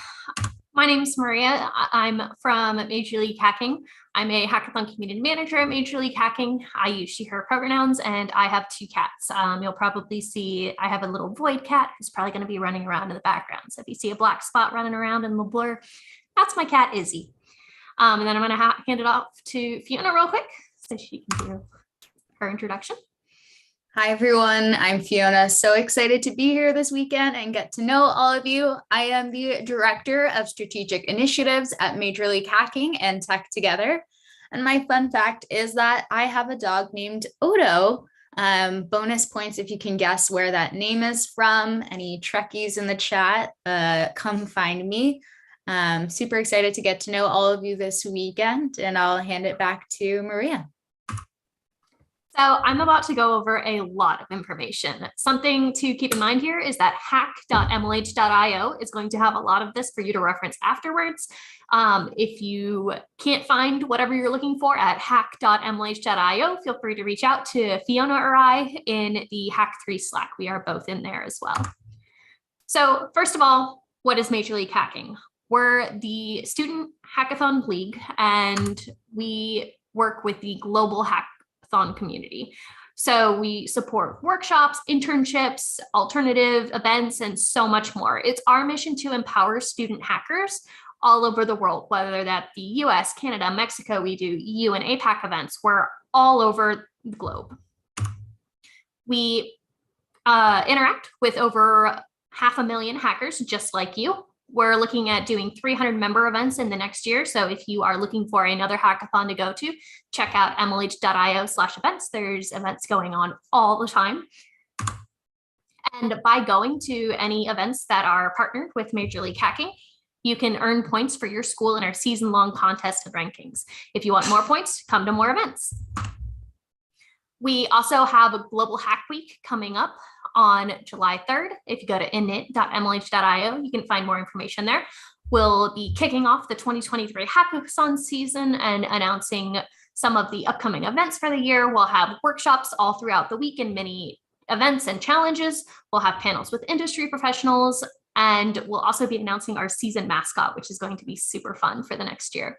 my name is Maria. I'm from Major League Hacking. I'm a hackathon community manager at Major League Hacking. I use she, her pronouns, and I have 2 cats. You'll probably see I have a little void cat who's probably going to be running around in the background. So if you see a black spot running around in the blur, that's my cat, Izzy. And then I'm going to hand it off to Fiona real quick so she can do her introduction. Hi, everyone. I'm Fiona. So excited to be here this weekend and get to know all of you. I am the Director of Strategic Initiatives at Major League Hacking and Tech Together. And my fun fact is that I have a dog named Odo. Bonus points if you can guess where that name is from. Any Trekkies in the chat, come find me. Super excited to get to know all of you this weekend, and I'll hand it back to Maria. So I'm about to go over a lot of information. Something to keep in mind here is that hack.mlh.io is going to have a lot of this for you to reference afterwards. If you can't find whatever you're looking for at hack.mlh.io, feel free to reach out to Fiona or I in the Hack3 Slack. We are both in there as well. So first of all, what is Major League Hacking? We're the Student Hackathon League, and we work with the global hackathon community. So we support workshops, internships, alternative events, and so much more. It's our mission to empower student hackers all over the world, whether that be US, Canada, Mexico. We do EU and APAC events. We're all over the globe. We interact with over 500,000 hackers just like you. We're looking at doing 300 member events in the next year. So if you are looking for another hackathon to go to, check out mlh.io/events. There's events going on all the time. And by going to any events that are partnered with Major League Hacking, you can earn points for your school in our season-long contest and rankings. If you want more points, come to more events. We also have a Global Hack Week coming up on July 3rd. If you go to init.mlh.io, you can find more information there. We'll be kicking off the 2023 hackathon season and announcing some of the upcoming events for the year. We'll have workshops all throughout the week and many events and challenges. We'll have panels with industry professionals, and we'll also be announcing our season mascot, which is going to be super fun for the next year.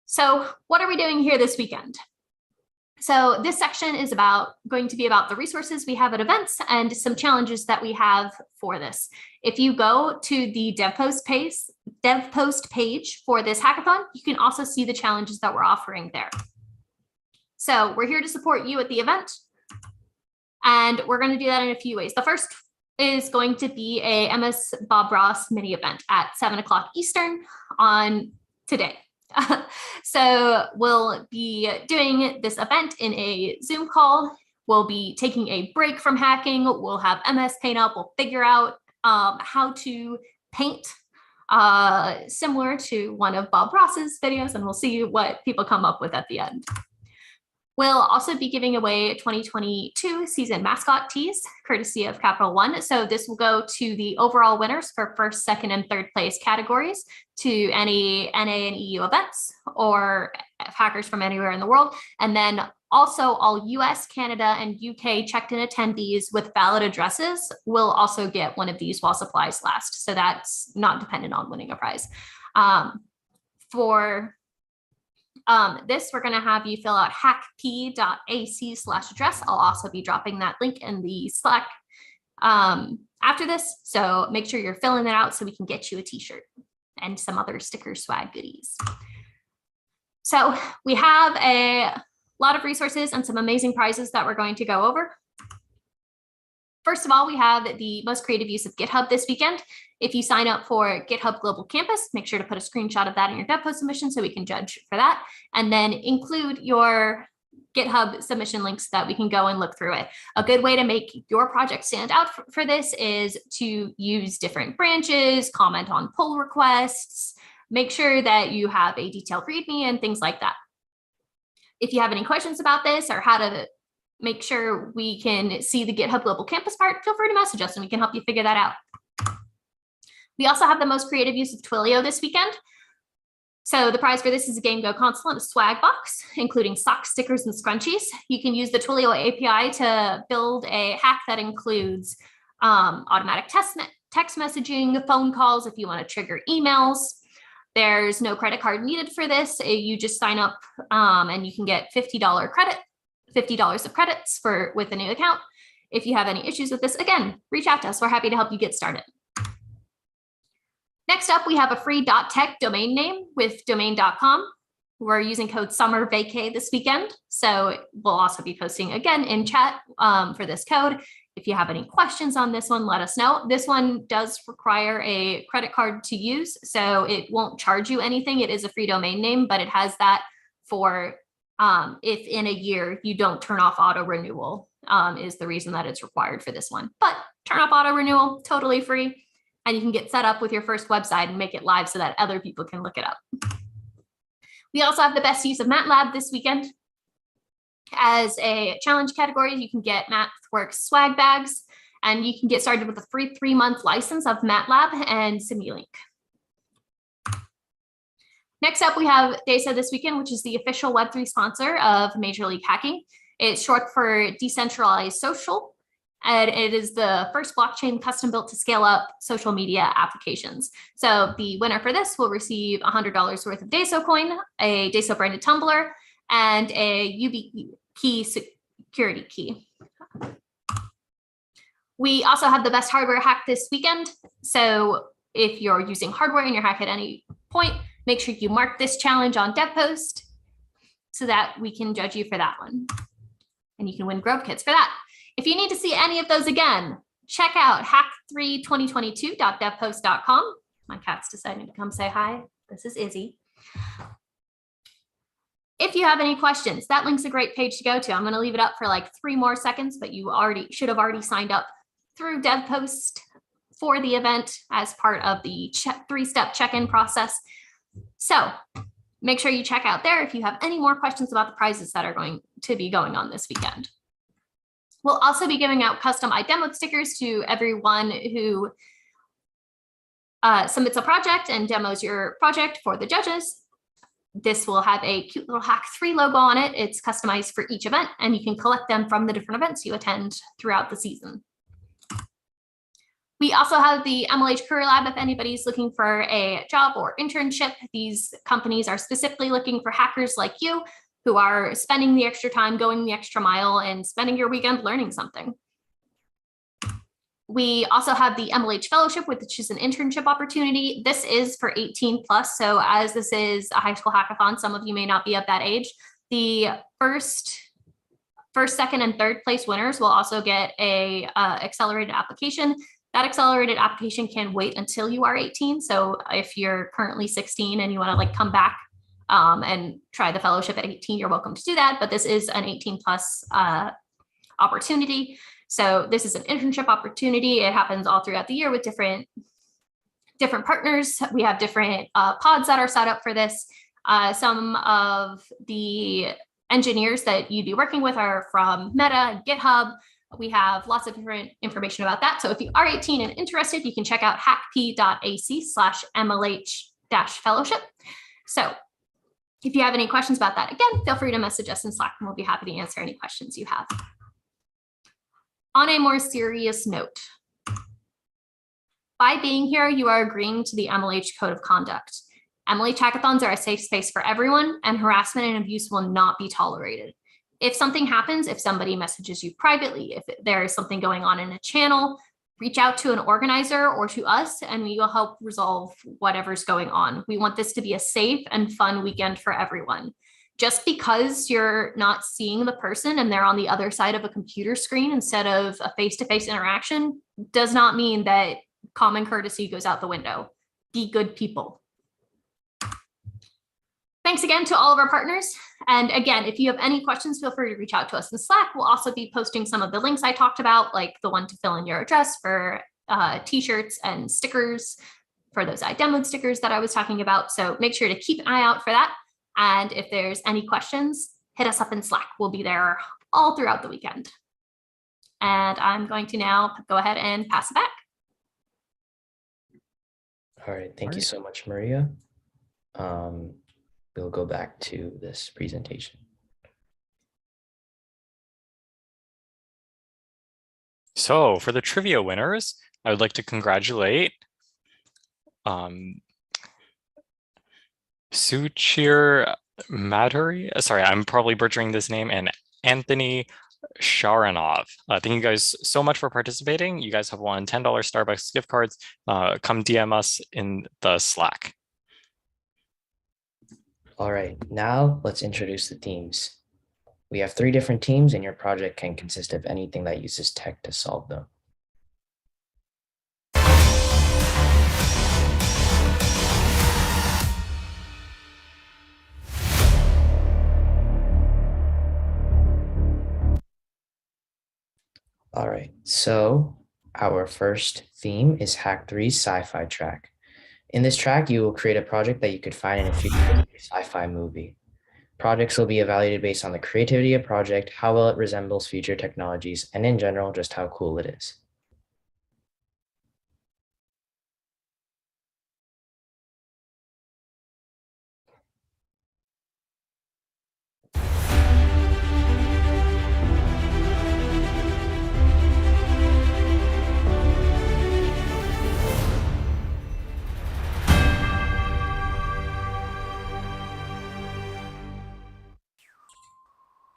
So what are we doing here this weekend? So this section is going to be about the resources we have at events and some challenges that we have for this. If you go to the dev post page for this hackathon, you can also see the challenges that we're offering there. So we're here to support you at the event, and we're going to do that in a few ways. The first is going to be a MS Bob Ross mini event at 7 o'clock Eastern on today. So we'll be doing this event in a Zoom call. We'll be taking a break from hacking. We'll have MS Paint up. We'll figure out how to paint similar to one of Bob Ross's videos, and we'll see what people come up with at the end. We'll also be giving away 2022 season mascot tees, courtesy of Capital One. So this will go to the overall winners for first, second, and third place categories, to any NA and EU events or hackers from anywhere in the world. And then also all US, Canada, and UK checked-in attendees with valid addresses will also get one of these while supplies last. So that's not dependent on winning a prize. For this, we're going to have you fill out hackp.ac/address. I'll also be dropping that link in the Slack after this. So make sure you're filling that out so we can get you a t-shirt and some other sticker swag goodies. So we have a lot of resources and some amazing prizes that we're going to go over. First of all, we have the most creative use of GitHub this weekend. If you sign up for GitHub Global Campus, make sure to put a screenshot of that in your dev post submission so we can judge for that. And then include your GitHub submission links so that we can go and look through it. A good way to make your project stand out for this is to use different branches, comment on pull requests, make sure that you have a detailed README and things like that. If you have any questions about this or how to make sure we can see the GitHub Global Campus part, feel free to message us and we can help you figure that out. We also have the most creative use of Twilio this weekend. So the prize for this is a Game Go console and a swag box, including socks, stickers, and scrunchies. You can use the Twilio API to build a hack that includes automatic text messaging, phone calls if you want to trigger emails. There's no credit card needed for this. You just sign up and you can get $50 of credits with a new account. If you have any issues with this, again, reach out to us. We're happy to help you get started. Next up, we have a free .tech domain name with domain.com. We're using code SUMMERVACAY this weekend. So we'll also be posting again in chat for this code. If you have any questions on this one, let us know. This one does require a credit card to use, so it won't charge you anything. It is a free domain name, but it has that for if in a year you don't turn off auto renewal is the reason that it's required for this one. But turn off auto renewal, totally free. And you can get set up with your first website and make it live so that other people can look it up. We also have the best use of MATLAB this weekend. As a challenge category, you can get MathWorks swag bags, and you can get started with a free 3-month license of MATLAB and Simulink. Next up, we have DESA this weekend, which is the official Web3 sponsor of Major League Hacking. It's short for Decentralized Social, and it is the first blockchain custom built to scale up social media applications. So the winner for this will receive $100 worth of DESO coin, a DESO branded tumbler, and a YubiKey security key. We also have the best hardware hack this weekend. So if you're using hardware in your hack at any point, make sure you mark this challenge on DevPost so that we can judge you for that one. And you can win Grove kits for that. If you need to see any of those again, check out hack32022.devpost.com. My cat's deciding to come say hi. This is Izzy. If you have any questions, that link's a great page to go to. I'm going to leave it up for like 3 more seconds, but you should have already signed up through DevPost for the event as part of the 3-step check-in process. So make sure you check out there if you have any more questions about the prizes that are going to be going on this weekend. We'll also be giving out custom iDemoed stickers to everyone who submits a project and demos your project for the judges. This will have a cute little Hack3 logo on it. It's customized for each event, and you can collect them from the different events you attend throughout the season. We also have the MLH Career Lab if anybody's looking for a job or internship. These companies are specifically looking for hackers like you who are spending the extra time, going the extra mile, and spending your weekend learning something. We also have the MLH Fellowship, which is an internship opportunity. This is for 18 plus. So as this is a high school hackathon, some of you may not be of that age. The first, second, and third place winners will also get a accelerated application. That accelerated application can wait until you are 18. So if you're currently 16 and you want to like come back and try the fellowship at 18, you're welcome to do that. But this is an 18 plus opportunity. So this is an internship opportunity. It happens all throughout the year with different partners. We have different pods that are set up for this. Some of the engineers that you'd be working with are from Meta and GitHub. We have lots of different information about that. So if you are 18 and interested, you can check out hackp.ac/MLH-fellowship. So if you have any questions about that, again, feel free to message us in Slack and we'll be happy to answer any questions you have. On a more serious note, by being here, you are agreeing to the MLH Code of Conduct. MLH hackathons are a safe space for everyone, and harassment and abuse will not be tolerated. If something happens, if somebody messages you privately, if there is something going on in a channel, reach out to an organizer or to us, and we will help resolve whatever's going on. We want this to be a safe and fun weekend for everyone. Just because you're not seeing the person and they're on the other side of a computer screen instead of a face-to-face interaction does not mean that common courtesy goes out the window. Be good people. Thanks again to all of our partners. And again, if you have any questions, feel free to reach out to us in Slack. We'll also be posting some of the links I talked about, like the one to fill in your address for t-shirts and stickers, for those iDemoed stickers that I was talking about. So make sure to keep an eye out for that. And if there's any questions, hit us up in Slack. We'll be there all throughout the weekend. And I'm going to now go ahead and pass it back. All right, thank you so much, Maria. We'll go back to this presentation. So for the trivia winners, I would like to congratulate Suchir Madhuri. Sorry, I'm probably butchering this name, and Anthony Sharanov. Thank you guys so much for participating. You guys have won $10 Starbucks gift cards. Come DM us in the Slack. All right, now let's introduce the teams. We have 3 different teams, and your project can consist of anything that uses tech to solve them. All right, so our first theme is Hack3's sci-fi track. In this track, you will create a project that you could find in a future sci-fi movie. Projects will be evaluated based on the creativity of project, how well it resembles future technologies, and in general, just how cool it is.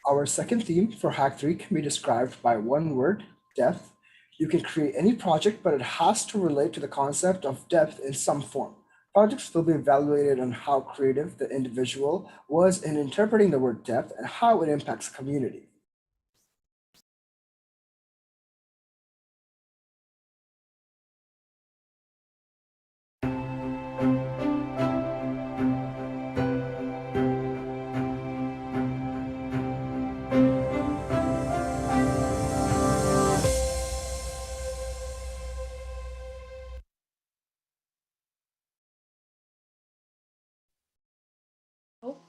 Our second theme for Hack3 can be described by one word, depth. You can create any project, but it has to relate to the concept of depth in some form. Projects will be evaluated on how creative the individual was in interpreting the word depth and how it impacts the community.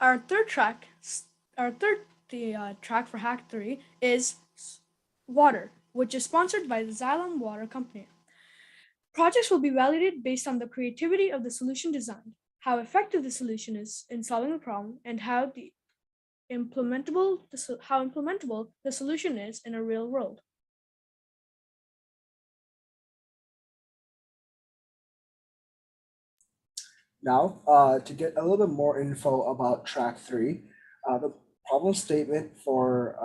Our third track for Hack3 is water, which is sponsored by the Xylem Water Company. Projects will be validated based on the creativity of the solution designed, how effective the solution is in solving the problem, and how implementable the solution is in a real world. Now, to get a little bit more info about track 3, the problem statement for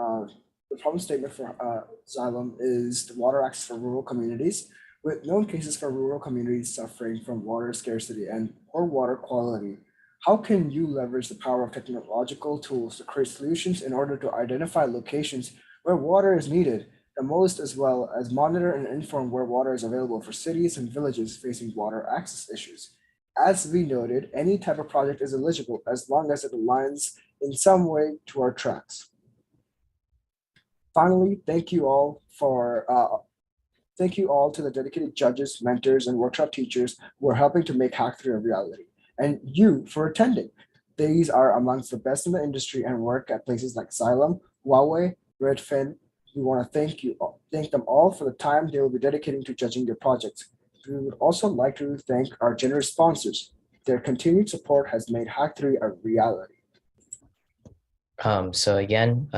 Xylem is the water access for rural communities, with known cases for rural communities suffering from water scarcity and poor water quality. How can you leverage the power of technological tools to create solutions in order to identify locations where water is needed the most, as well as monitor and inform where water is available for cities and villages facing water access issues? As we noted, any type of project is eligible as long as it aligns in some way to our tracks. Finally, thank you all to the dedicated judges, mentors, and workshop teachers who are helping to make Hack3 a reality, and you for attending. These are amongst the best in the industry and work at places like Xylem, Huawei, Redfin. We want to thank them all for the time they will be dedicating to judging their projects. We would also like to thank our generous sponsors. Their continued support has made Hack3 a reality. So again,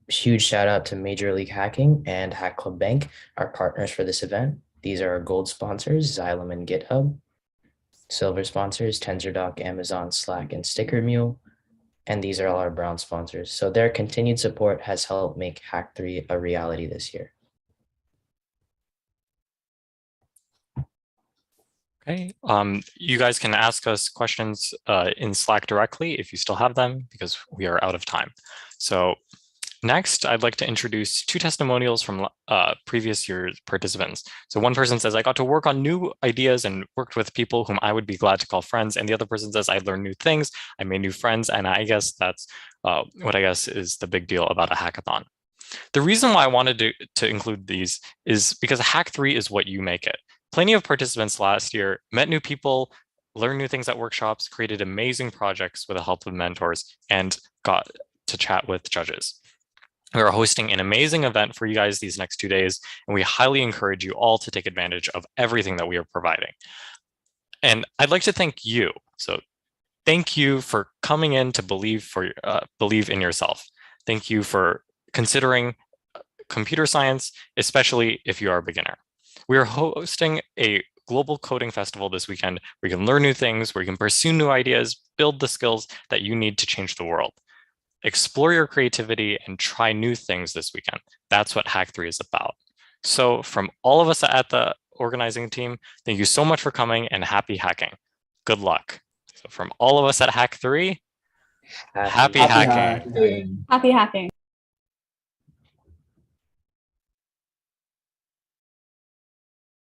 huge shout out to Major League Hacking and Hack Club Bank, our partners for this event. These are our gold sponsors, Xylem and GitHub. Silver sponsors, TensorDoc, Amazon, Slack, and Sticker Mule. And these are all our brown sponsors. So their continued support has helped make Hack3 a reality this year. Okay, you guys can ask us questions in Slack directly if you still have them, because we are out of time. So Next, I'd like to introduce two testimonials from previous year's participants. So one person says, I got to work on new ideas and worked with people whom I would be glad to call friends. And the other person says, I learned new things, I made new friends. And I guess that's what I guess is the big deal about a hackathon. The reason why I wanted to include these is because Hack3 is what you make it. Plenty of participants last year met new people, learned new things at workshops, created amazing projects with the help of mentors, and got to chat with judges. We are hosting an amazing event for you guys these next 2 days, and we highly encourage you all to take advantage of everything that we are providing. And I'd like to thank you. So thank you for coming in to believe in yourself. Thank you for considering computer science, especially if you are a beginner. We are hosting a global coding festival this weekend where you can learn new things, where you can pursue new ideas, build the skills that you need to change the world. Explore your creativity and try new things this weekend. That's what Hack3 is about. So from all of us at the organizing team, thank you so much for coming and happy hacking. Good luck. So from all of us at Hack3, happy hacking. Happy hacking.